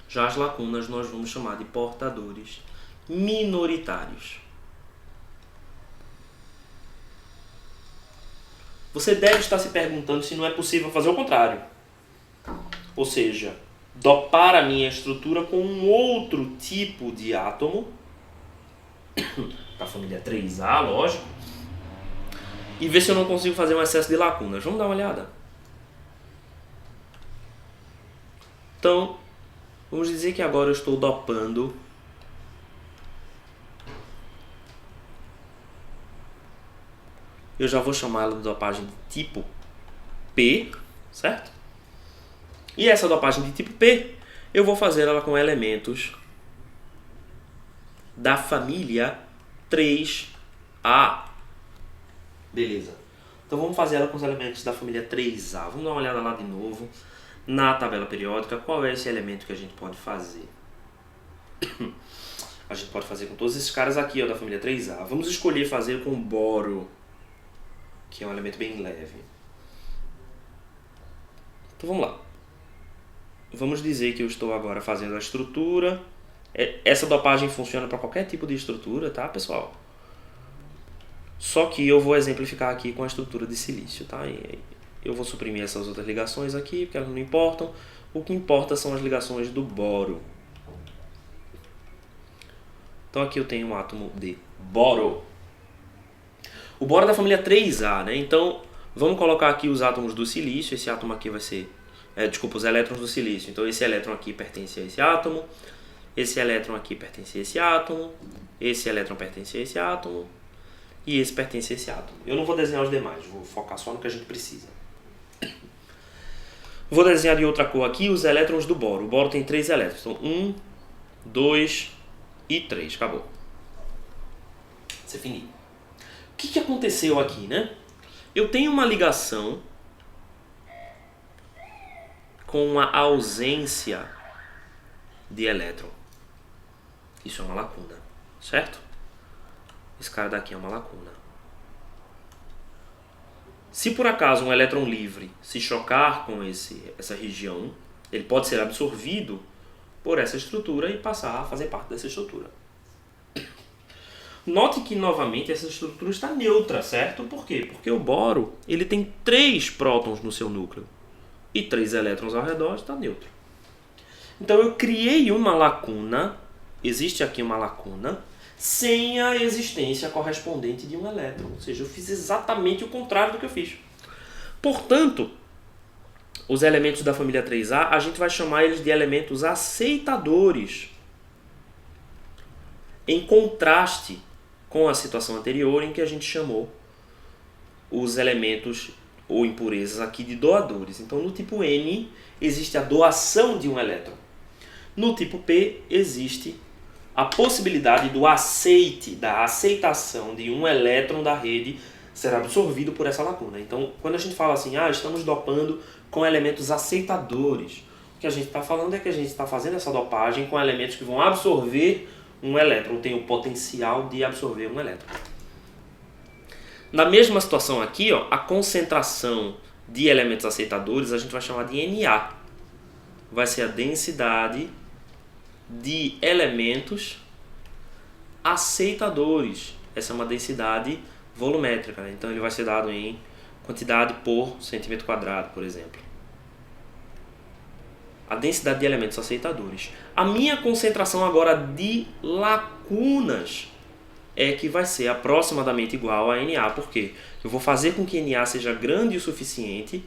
Já as lacunas nós vamos chamar de portadores minoritários. Você deve estar se perguntando se não é possível fazer o contrário. Ou seja, dopar a minha estrutura com um outro tipo de átomo, da família 3A, lógico, e ver se eu não consigo fazer um excesso de lacunas. Vamos dar uma olhada? Então, vamos dizer que agora eu estou dopando eu já vou chamá-la de dopagem de tipo P, certo? E essa dopagem de tipo P, eu vou fazer ela com elementos da família 3A. Beleza. Então vamos fazer ela com os elementos da família 3A. Vamos dar uma olhada lá de novo na tabela periódica. Qual é esse elemento que a gente pode fazer? A gente pode fazer com todos esses caras aqui, ó, da família 3A. Vamos escolher fazer com boro, que é um elemento bem leve. Então vamos lá. Vamos dizer que eu estou agora fazendo a estrutura. Essa dopagem funciona para qualquer tipo de estrutura, tá, pessoal? Só que eu vou exemplificar aqui com a estrutura de silício, tá? Eu vou suprimir essas outras ligações aqui, porque elas não importam. O que importa são as ligações do boro. Então aqui eu tenho um átomo de boro. O boro é da família 3A, né? Então vamos colocar aqui os átomos do silício. Esse átomo aqui vai ser... os elétrons do silício. Então esse elétron aqui pertence a esse átomo. Esse elétron aqui pertence a esse átomo. Esse elétron pertence a esse átomo. E esse pertence a esse átomo. Eu não vou desenhar os demais, vou focar só no que a gente precisa. Vou desenhar de outra cor aqui os elétrons do boro. O boro tem 3 elétrons. Então 1, 2 e 3. Acabou. Você finiu. O que aconteceu aqui, né? Eu tenho uma ligação com uma ausência de elétron. Isso é uma lacuna, certo? Esse cara daqui é uma lacuna. Se por acaso um elétron livre se chocar com essa região, ele pode ser absorvido por essa estrutura e passar a fazer parte dessa estrutura. Note que novamente essa estrutura está neutra, certo? Por quê? Porque o boro ele tem 3 prótons no seu núcleo e 3 elétrons ao redor, está neutro. Então eu criei uma lacuna, existe aqui uma lacuna, sem a existência correspondente de um elétron. Ou seja, eu fiz exatamente o contrário do que eu fiz. Portanto, os elementos da família 3A, a gente vai chamar eles de elementos aceitadores. Em contraste com a situação anterior em que a gente chamou os elementos ou impurezas aqui de doadores. Então, no tipo N, existe a doação de um elétron. No tipo P, existe a possibilidade do aceite, da aceitação de um elétron da rede ser absorvido por essa lacuna. Então, quando a gente fala assim, estamos dopando com elementos aceitadores, o que a gente está falando é que a gente está fazendo essa dopagem com elementos que vão absorver um elétron, tem o potencial de absorver um elétron. Na mesma situação aqui, ó, a concentração de elementos aceitadores a gente vai chamar de Na. Vai ser a densidade de elementos aceitadores. Essa é uma densidade volumétrica, né? Então ele vai ser dado em quantidade por centímetro quadrado, por exemplo. A densidade de elementos aceitadores. A minha concentração agora de lacunas é que vai ser aproximadamente igual a Na. Por quê? Eu vou fazer com que Na seja grande o suficiente,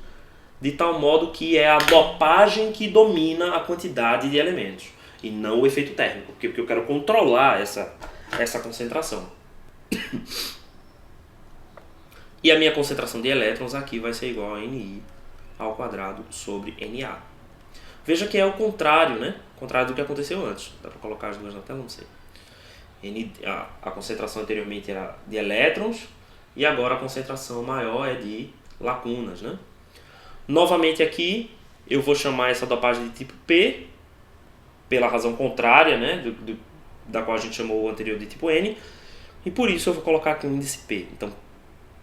de tal modo que é a dopagem que domina a quantidade de elementos, e não o efeito térmico, porque eu quero controlar essa concentração. E a minha concentração de elétrons aqui vai ser igual a Ni ao quadrado sobre Na. Veja que é o contrário, né? O contrário do que aconteceu antes. Dá para colocar as duas na tela? Não sei. A concentração anteriormente era de elétrons e agora a concentração maior é de lacunas, né? Novamente aqui eu vou chamar essa dopagem de tipo P, pela razão contrária, né? Da qual a gente chamou o anterior de tipo N, e por isso eu vou colocar aqui o índice P. Então,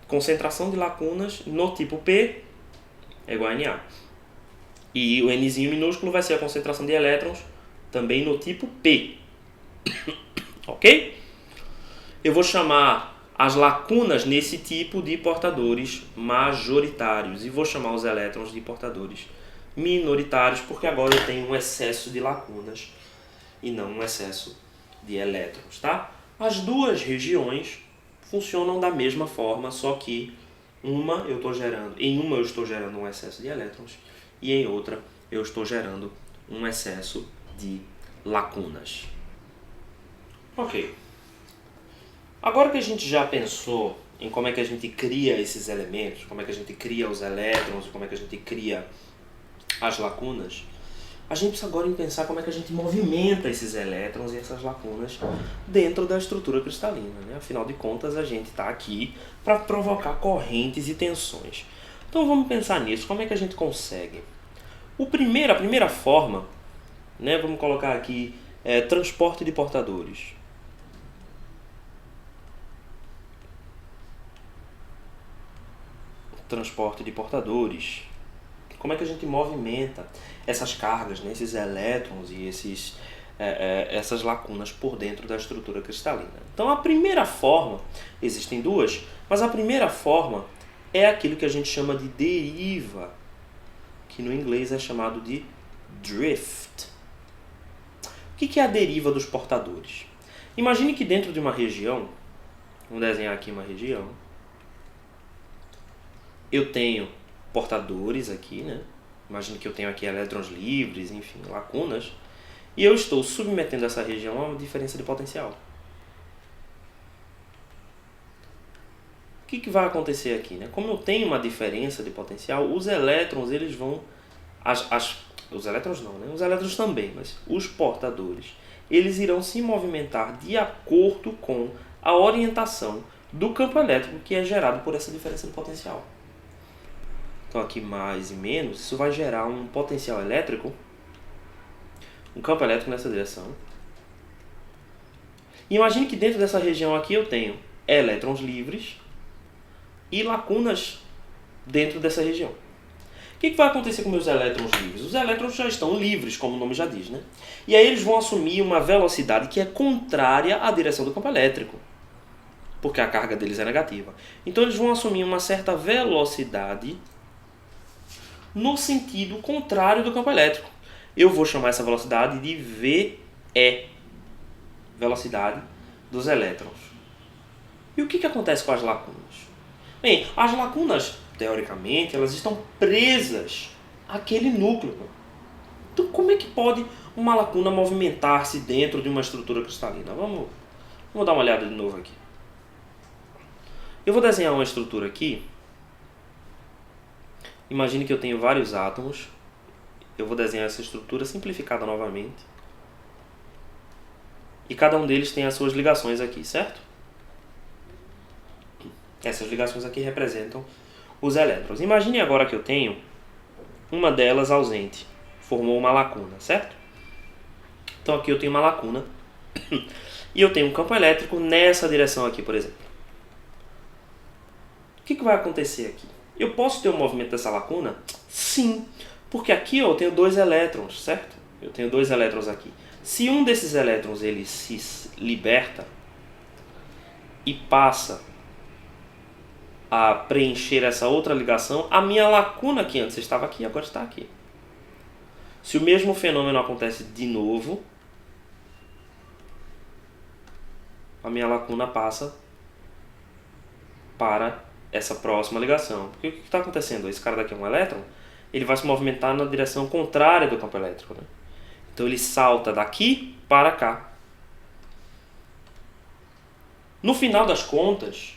concentração de lacunas no tipo P é igual a Na. E o Nzinho minúsculo vai ser a concentração de elétrons também no tipo P. Ok? Eu vou chamar as lacunas nesse tipo de portadores majoritários e vou chamar os elétrons de portadores minoritários, porque agora eu tenho um excesso de lacunas e não um excesso de elétrons, tá? As duas regiões funcionam da mesma forma, só que em uma eu estou gerando um excesso de elétrons e em outra eu estou gerando um excesso de lacunas. Ok. Agora que a gente já pensou em como é que a gente cria esses elementos, como é que a gente cria os elétrons, como é que a gente cria as lacunas, a gente precisa agora pensar como é que a gente movimenta esses elétrons e essas lacunas dentro da estrutura cristalina, né? Afinal de contas, a gente está aqui para provocar correntes e tensões. Então vamos pensar nisso, como é que a gente consegue? A primeira forma, né, vamos colocar aqui, transporte de portadores. Transporte de portadores. Como é que a gente movimenta essas cargas, né, esses elétrons e essas lacunas por dentro da estrutura cristalina? Então a primeira forma, existem duas, mas a primeira forma é aquilo que a gente chama de deriva, que no inglês é chamado de drift. O que é a deriva dos portadores? Imagine que dentro de uma região, vamos desenhar aqui uma região, eu tenho portadores aqui, né? Imagine que eu tenho aqui elétrons livres, enfim, lacunas, e eu estou submetendo essa região a uma diferença de potencial. O que vai acontecer aqui, né? Como eu tenho uma diferença de potencial, os elétrons, eles vão... os elétrons não, né? Os elétrons também, mas os portadores, eles irão se movimentar de acordo com a orientação do campo elétrico que é gerado por essa diferença de potencial. Então aqui mais e menos, isso vai gerar um potencial elétrico, um campo elétrico nessa direção. E imagine que dentro dessa região aqui eu tenho elétrons livres e lacunas dentro dessa região. O que vai acontecer com meus elétrons livres? Os elétrons já estão livres, como o nome já diz, né? E aí eles vão assumir uma velocidade que é contrária à direção do campo elétrico, porque a carga deles é negativa. Então eles vão assumir uma certa velocidade no sentido contrário do campo elétrico. Eu vou chamar essa velocidade de VE, velocidade dos elétrons. E o que acontece com as lacunas? Bem, as lacunas, teoricamente, elas estão presas àquele núcleo. Então, como é que pode uma lacuna movimentar-se dentro de uma estrutura cristalina? Vamos dar uma olhada de novo aqui. Eu vou desenhar uma estrutura aqui. Imagine que eu tenho vários átomos. Eu vou desenhar essa estrutura simplificada novamente. E cada um deles tem as suas ligações aqui, certo? Essas ligações aqui representam os elétrons. Imagine agora que eu tenho uma delas ausente. Formou uma lacuna, certo? Então aqui eu tenho uma lacuna. E eu tenho um campo elétrico nessa direção aqui, por exemplo. O que vai acontecer aqui? Eu posso ter um movimento dessa lacuna? Sim, porque aqui eu tenho dois elétrons, certo? Eu tenho dois elétrons aqui. Se um desses elétrons ele se liberta e passa a preencher essa outra ligação, a minha lacuna que antes estava aqui, agora está aqui. Se o mesmo fenômeno acontece de novo, a minha lacuna passa para essa próxima ligação. Porque o que está acontecendo? Esse cara daqui é um elétron, ele vai se movimentar na direção contrária do campo elétrico, né? Então ele salta daqui para cá. No final das contas,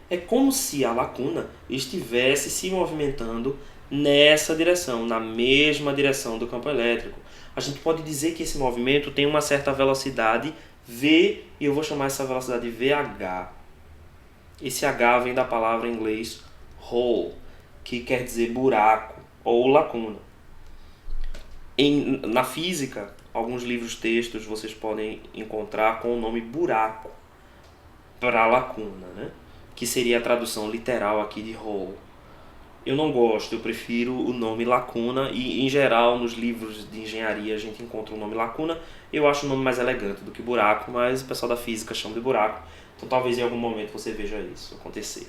é como se a lacuna estivesse se movimentando nessa direção, na mesma direção do campo elétrico. A gente pode dizer que esse movimento tem uma certa velocidade v, e eu vou chamar essa velocidade VH. Esse H vem da palavra em inglês hole, que quer dizer buraco ou lacuna. Na física, alguns livros textos vocês podem encontrar com o nome buraco para lacuna, né? Que seria a tradução literal aqui de hole. Eu não gosto, eu prefiro o nome lacuna, e em geral nos livros de engenharia a gente encontra o nome lacuna. Eu acho o nome mais elegante do que buraco, mas o pessoal da física chama de buraco, então talvez em algum momento você veja isso acontecer.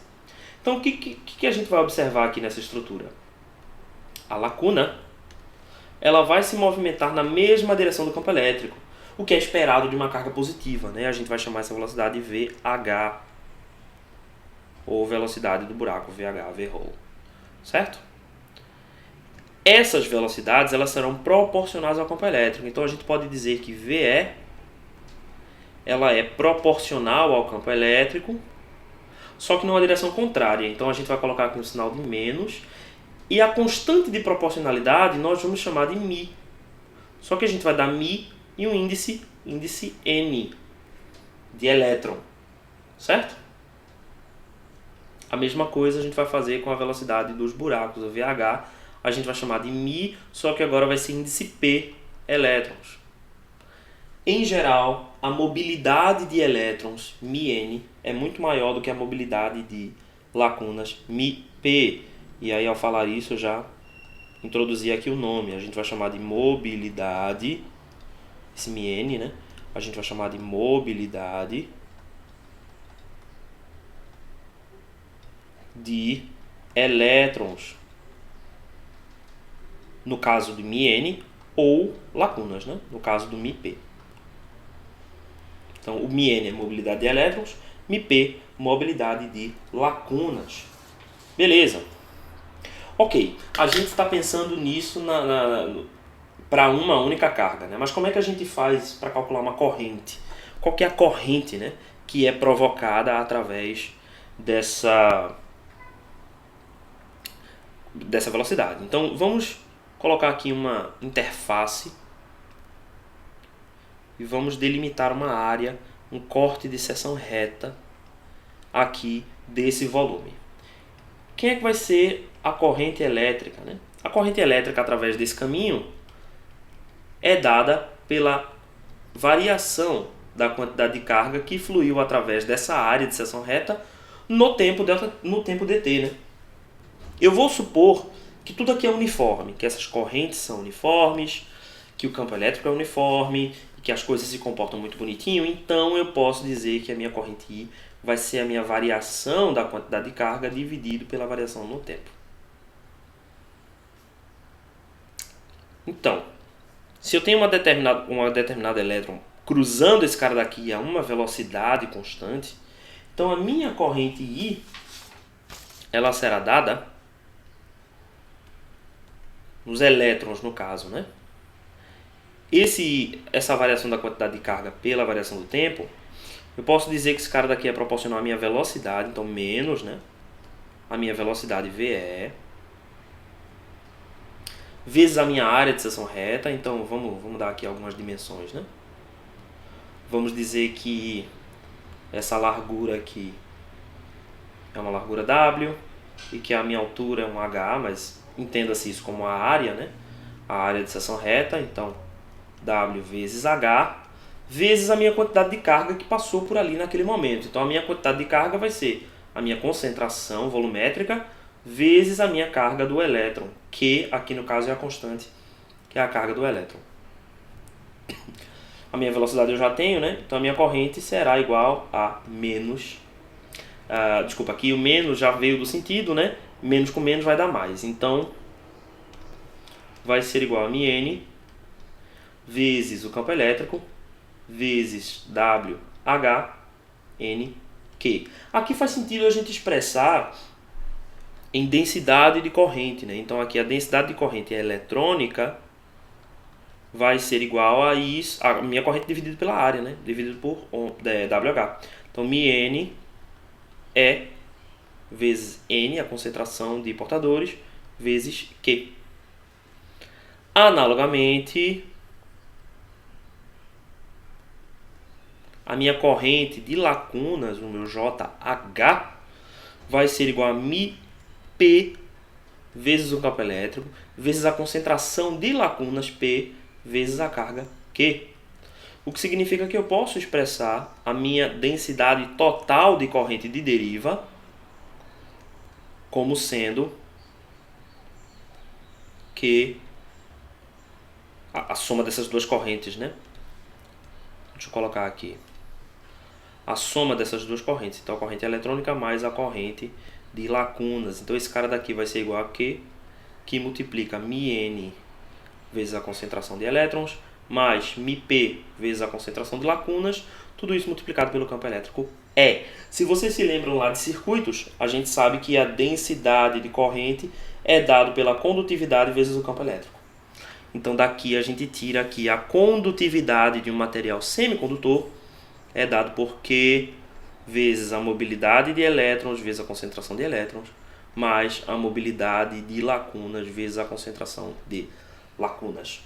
Então o que a gente vai observar aqui nessa estrutura? A lacuna, ela vai se movimentar na mesma direção do campo elétrico, o que é esperado de uma carga positiva, né? A gente vai chamar essa velocidade de VH, ou velocidade do buraco, VH, V-hole. Certo? Essas velocidades elas serão proporcionais ao campo elétrico. Então a gente pode dizer que VE ela é proporcional ao campo elétrico, só que numa direção contrária. Então a gente vai colocar aqui um sinal de menos, e a constante de proporcionalidade nós vamos chamar de μ. Só que a gente vai dar μ e um índice N de elétron, certo? A mesma coisa a gente vai fazer com a velocidade dos buracos, o VH, a gente vai chamar de μ, só que agora vai ser índice P elétrons. Em geral, a mobilidade de elétrons, μn, é muito maior do que a mobilidade de lacunas, μp. E aí, ao falar isso, eu já introduzi aqui o nome. A gente vai chamar de mobilidade, esse μn, né? A gente vai chamar de mobilidade de elétrons, no caso do μn, ou lacunas, né? No caso do μp. Então, o μn é mobilidade de elétrons, μp, mobilidade de lacunas. Beleza. Ok, a gente está pensando nisso para uma única carga, né? Mas como é que a gente faz para calcular uma corrente? Qual que é a corrente, né, que é provocada através dessa velocidade? Então, vamos colocar aqui uma interface e vamos delimitar uma área, um corte de seção reta aqui desse volume. Quem é que vai ser a corrente elétrica, né? A corrente elétrica através desse caminho é dada pela variação da quantidade de carga que fluiu através dessa área de seção reta no tempo dt, né? Eu vou supor que tudo aqui é uniforme, que essas correntes são uniformes, que o campo elétrico é uniforme, que as coisas se comportam muito bonitinho. Então eu posso dizer que a minha corrente I vai ser a minha variação da quantidade de carga dividido pela variação no tempo. Então, se eu tenho uma determinada elétron cruzando esse cara daqui a uma velocidade constante, então a minha corrente I ela será dada nos elétrons, no caso, né? Essa variação da quantidade de carga pela variação do tempo, eu posso dizer que esse cara daqui é proporcional à minha velocidade, então menos, né, a minha velocidade VE, vezes a minha área de seção reta. Então vamos dar aqui algumas dimensões, né? Vamos dizer que essa largura aqui é uma largura W e que a minha altura é um H, mas entenda-se isso como a área, né? A área de seção reta, então W vezes H, vezes a minha quantidade de carga que passou por ali naquele momento. Então a minha quantidade de carga vai ser a minha concentração volumétrica vezes a minha carga do elétron, que aqui no caso é a constante, que é a carga do elétron. A minha velocidade eu já tenho, né? Então a minha corrente será igual a menos... desculpa, aqui o menos já veio do sentido, né? Menos com menos vai dar mais. Então vai ser igual a μn vezes o campo elétrico vezes WH N Q. Aqui faz sentido a gente expressar em densidade de corrente, né? Então aqui a densidade de corrente eletrônica vai ser igual a isso, a minha corrente dividida pela área, né? Dividido por WH. Então μn é vezes N, a concentração de portadores, vezes Q. Analogamente, a minha corrente de lacunas, o meu JH, vai ser igual a μP vezes o campo elétrico, vezes a concentração de lacunas P, vezes a carga Q. O que significa que eu posso expressar a minha densidade total de corrente de deriva como sendo que a soma dessas duas correntes, né? Deixa eu colocar aqui. A soma dessas duas correntes. Então, a corrente eletrônica mais a corrente de lacunas. Então, esse cara daqui vai ser igual a Q, que multiplica μN vezes a concentração de elétrons, mais μP vezes a concentração de lacunas, tudo isso multiplicado pelo campo elétrico E. Se vocês se lembram lá de circuitos, a gente sabe que a densidade de corrente é dado pela condutividade vezes o campo elétrico. Então daqui a gente tira que a condutividade de um material semicondutor é dado por Q vezes a mobilidade de elétrons vezes a concentração de elétrons, mais a mobilidade de lacunas vezes a concentração de lacunas.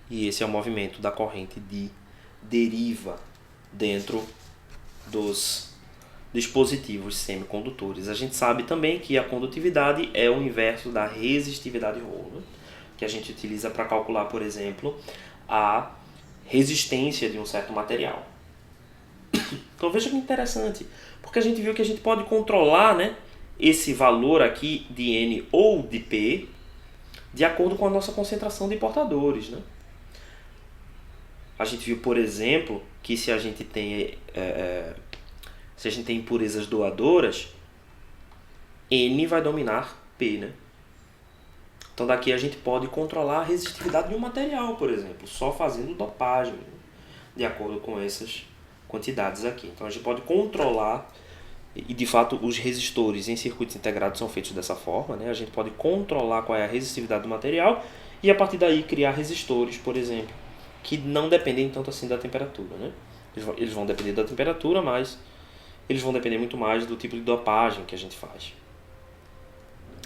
E esse é o movimento da corrente de deriva dentro dos dispositivos semicondutores. A gente sabe também que a condutividade é o inverso da resistividade Rho, né? Que a gente utiliza para calcular, por exemplo, a resistência de um certo material. Então veja que interessante, porque a gente viu que a gente pode controlar, né, esse valor aqui de N ou de P de acordo com a nossa concentração de portadores, né? A gente viu, por exemplo, que se a gente tem impurezas doadoras, N vai dominar P, né? Então daqui a gente pode controlar a resistividade de um material, por exemplo, só fazendo dopagem, né? De acordo com essas quantidades aqui. Então a gente pode controlar, e de fato os resistores em circuitos integrados são feitos dessa forma, né? A gente pode controlar qual é a resistividade do material e a partir daí criar resistores, por exemplo, que não dependem tanto assim da temperatura, né? Eles vão depender da temperatura, mas eles vão depender muito mais do tipo de dopagem que a gente faz.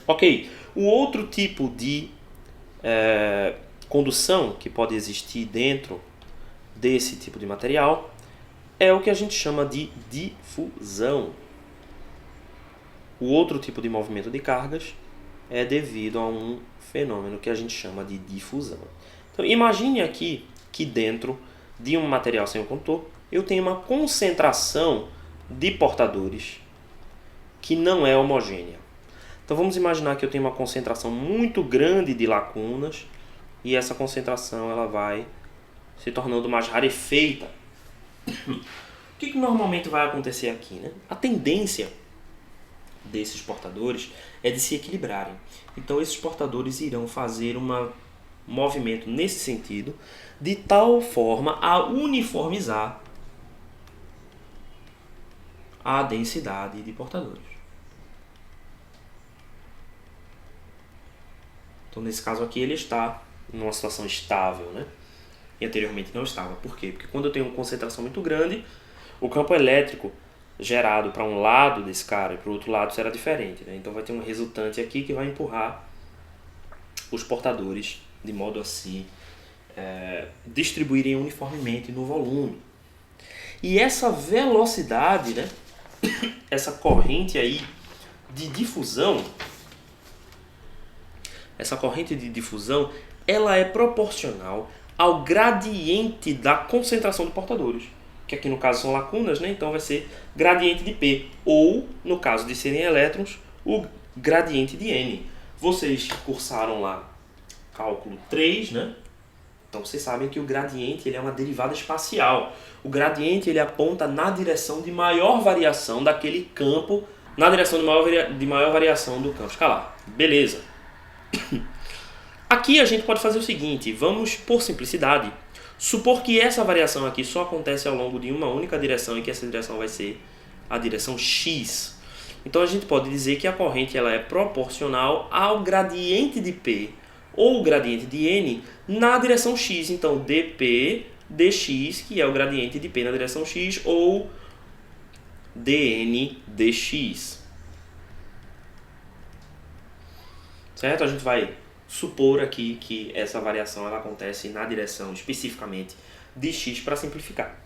Ok, o outro tipo de condução que pode existir dentro desse tipo de material é o que a gente chama de difusão. O outro tipo de movimento de cargas é devido a um fenômeno que a gente chama de difusão. Então, imagine aqui que dentro de um material semicondutor eu tenho uma concentração de portadores que não é homogênea. Então vamos imaginar que eu tenho uma concentração muito grande de lacunas e essa concentração ela vai se tornando mais rarefeita. O que normalmente vai acontecer aqui, né? A tendência desses portadores é de se equilibrarem. Então esses portadores irão fazer um movimento nesse sentido, de tal forma a uniformizar a densidade de portadores. Então nesse caso aqui ele está numa situação estável, né? E anteriormente não estava. Por quê? Porque quando eu tenho uma concentração muito grande, o campo elétrico gerado para um lado desse cara e para o outro lado será diferente, né? Então vai ter um resultante aqui que vai empurrar os portadores de modo a se distribuírem uniformemente no volume. E essa velocidade, né? Essa corrente aí de difusão, ela é proporcional ao gradiente da concentração de portadores, que aqui no caso são lacunas, né? Então vai ser gradiente de P, ou no caso de serem elétrons, o gradiente de N. Vocês cursaram lá cálculo 3, né? Então vocês sabem que o gradiente ele é uma derivada espacial. O gradiente ele aponta na direção de maior variação daquele campo, na direção de maior variação do campo escalar. Beleza. Aqui a gente pode fazer o seguinte, vamos, por simplicidade, supor que essa variação aqui só acontece ao longo de uma única direção e que essa direção vai ser a direção x. Então a gente pode dizer que a corrente ela é proporcional ao gradiente de P ou o gradiente de N na direção x. Então dP dx, que é o gradiente de P na direção x, ou dN dx. certo? A gente vai supor aqui que essa variação ela acontece na direção especificamente de x para simplificar.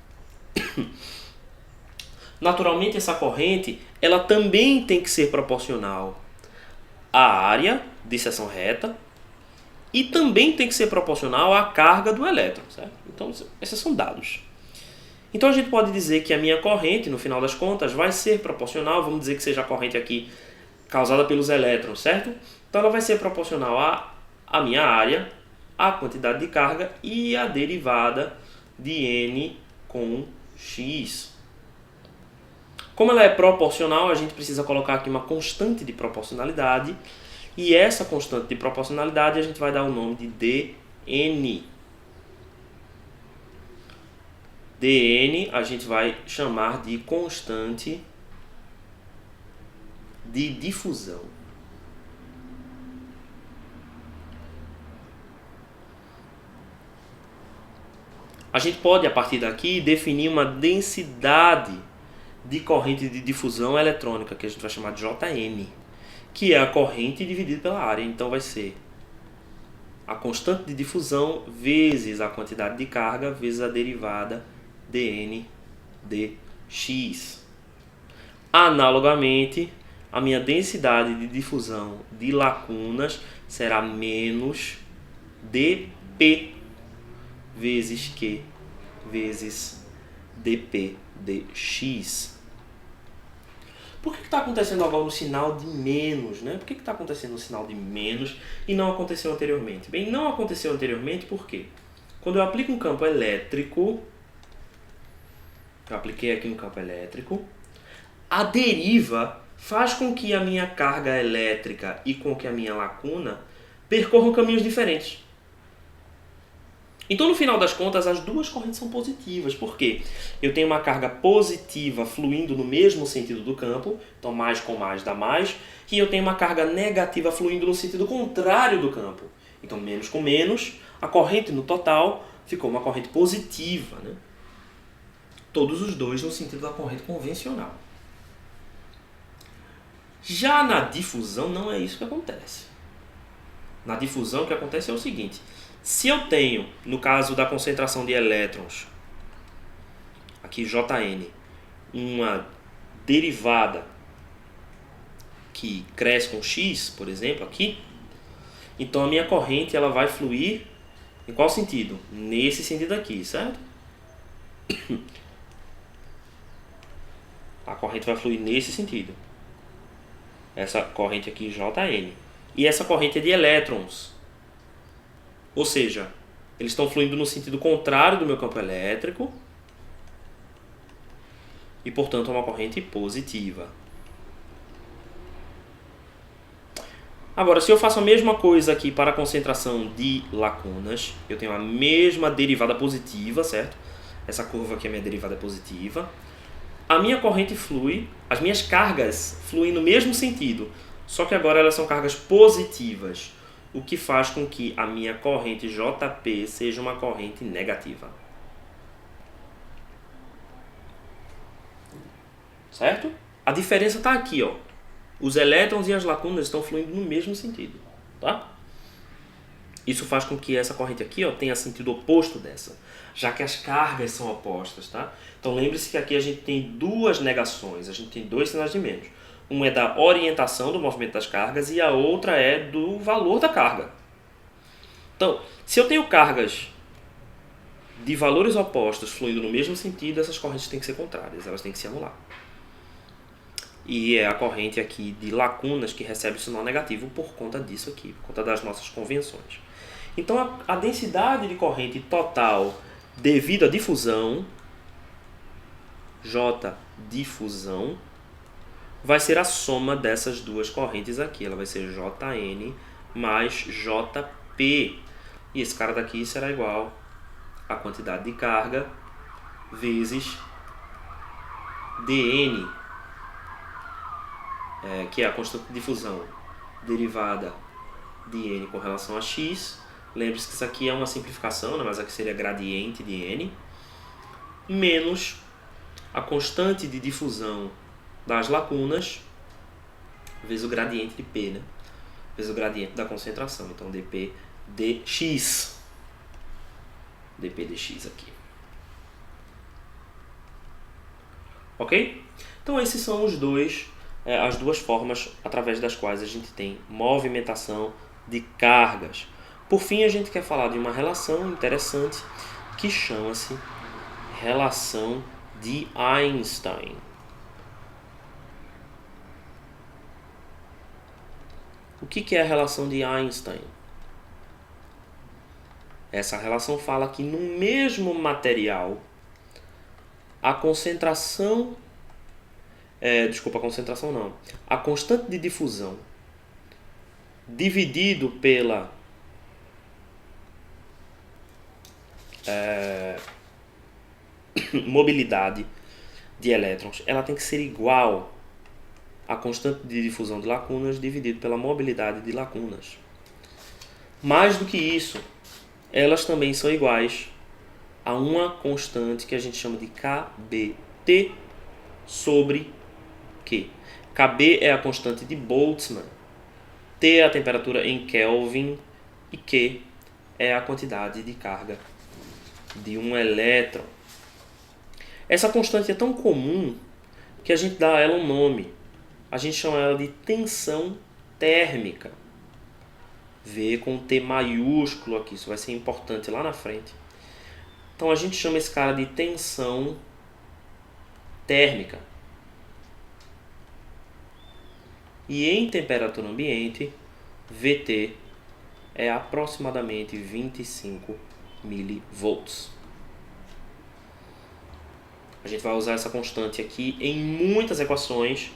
Naturalmente, essa corrente ela também tem que ser proporcional à área de seção reta e também tem que ser proporcional à carga do elétron, certo? Então, esses são dados. Então, a gente pode dizer que a minha corrente, no final das contas, vai ser proporcional, vamos dizer que seja a corrente aqui causada pelos elétrons, certo? Então, ela vai ser proporcional à minha área, à quantidade de carga e à derivada de N com X. Como ela é proporcional, a gente precisa colocar aqui uma constante de proporcionalidade. E essa constante de proporcionalidade a gente vai dar o nome de dN. dN a gente vai chamar de constante de difusão. A gente pode, a partir daqui, definir uma densidade de corrente de difusão eletrônica, que a gente vai chamar de Jn, que é a corrente dividida pela área. Então vai ser a constante de difusão vezes a quantidade de carga vezes a derivada dN dx. Analogamente, a minha densidade de difusão de lacunas será menos dP vezes Q vezes dP dx. Por que está acontecendo agora no sinal de menos, né? Por que está acontecendo no sinal de menos e não aconteceu anteriormente? Bem, não aconteceu anteriormente por quê? Quando eu aplico um campo elétrico, eu apliquei aqui um campo elétrico, a deriva faz com que a minha carga elétrica e com que a minha lacuna percorram caminhos diferentes. Então, no final das contas, as duas correntes são positivas. Por quê? Eu tenho uma carga positiva fluindo no mesmo sentido do campo, então mais com mais dá mais, e eu tenho uma carga negativa fluindo no sentido contrário do campo. Então, menos com menos, a corrente no total ficou uma corrente positiva, né? Todos os dois no sentido da corrente convencional. Já na difusão, não é isso que acontece. Na difusão, o que acontece é o seguinte: se eu tenho, no caso da concentração de elétrons, aqui Jn, uma derivada que cresce com x, por exemplo, aqui, então a minha corrente ela vai fluir em qual sentido? Nesse sentido aqui, certo? A corrente vai fluir nesse sentido. Essa corrente aqui, Jn. E essa corrente é de elétrons. Ou seja, eles estão fluindo no sentido contrário do meu campo elétrico e, portanto, é uma corrente positiva. Agora, se eu faço a mesma coisa aqui para a concentração de lacunas, eu tenho a mesma derivada positiva, certo? Essa curva aqui, a minha derivada é positiva. A minha corrente flui, as minhas cargas fluem no mesmo sentido, só que agora elas são cargas positivas, o que faz com que a minha corrente JP seja uma corrente negativa. Certo? A diferença está aqui, ó. Os elétrons e as lacunas estão fluindo no mesmo sentido, tá? Isso faz com que essa corrente aqui, ó, tenha sentido oposto dessa, já que as cargas são opostas, tá? Então lembre-se que aqui a gente tem duas negações, a gente tem dois sinais de menos. Um é da orientação do movimento das cargas e a outra é do valor da carga. Então, se eu tenho cargas de valores opostos fluindo no mesmo sentido, essas correntes têm que ser contrárias, elas têm que se anular. E é a corrente aqui de lacunas que recebe o sinal negativo por conta disso aqui, por conta das nossas convenções. Então, a densidade de corrente total devido à difusão, J difusão, vai ser a soma dessas duas correntes aqui. Ela vai ser Jn mais Jp. E esse cara daqui será igual à quantidade de carga vezes dN, que é a constante de difusão derivada de n com relação a x. Lembre-se que isso aqui é uma simplificação, né? Mas aqui seria gradiente de n, menos a constante de difusão das lacunas, vezes o gradiente de P, né? vezes o gradiente da concentração. Então dp dx. dp dx aqui. Ok? Então esses são as duas formas através das quais a gente tem movimentação de cargas. Por fim, a gente quer falar de uma relação interessante que chama-se relação de Einstein. O que é a relação de Einstein? Essa relação fala que no mesmo material a concentração, a constante de difusão dividido pela mobilidade de elétrons, ela tem que ser igual à constante de difusão de lacunas dividido pela mobilidade de lacunas. Mais do que isso, elas também são iguais a uma constante que a gente chama de kBt sobre Q. Kb é a constante de Boltzmann, T é a temperatura em Kelvin e Q é a quantidade de carga de um elétron. Essa constante é tão comum que a gente dá a ela um nome. A gente chama ela de tensão térmica. V com T maiúsculo aqui, isso vai ser importante lá na frente. Então a gente chama esse cara de tensão térmica. E em temperatura ambiente, Vt é aproximadamente 25 mV. A gente vai usar essa constante aqui em muitas equações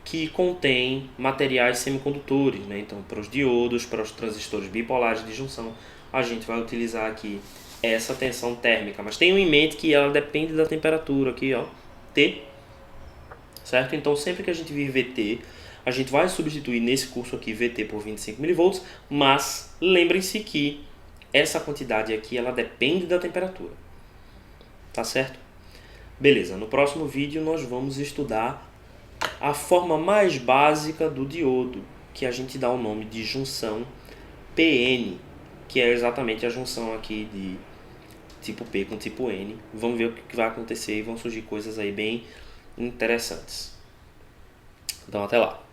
que contêm materiais semicondutores, né? Então, para os diodos, para os transistores bipolares de junção, a gente vai utilizar aqui essa tensão térmica. Mas tenham em mente que ela depende da temperatura aqui, ó, T, certo? Então, sempre que a gente vir Vt, a gente vai substituir nesse curso aqui Vt por 25 mV, mas lembrem-se que essa quantidade aqui, ela depende da temperatura, tá certo? Beleza, no próximo vídeo nós vamos estudar a forma mais básica do diodo, que a gente dá o nome de junção PN, que é exatamente a junção aqui de tipo P com tipo N. Vamos ver o que vai acontecer e vão surgir coisas aí bem interessantes. Então até lá.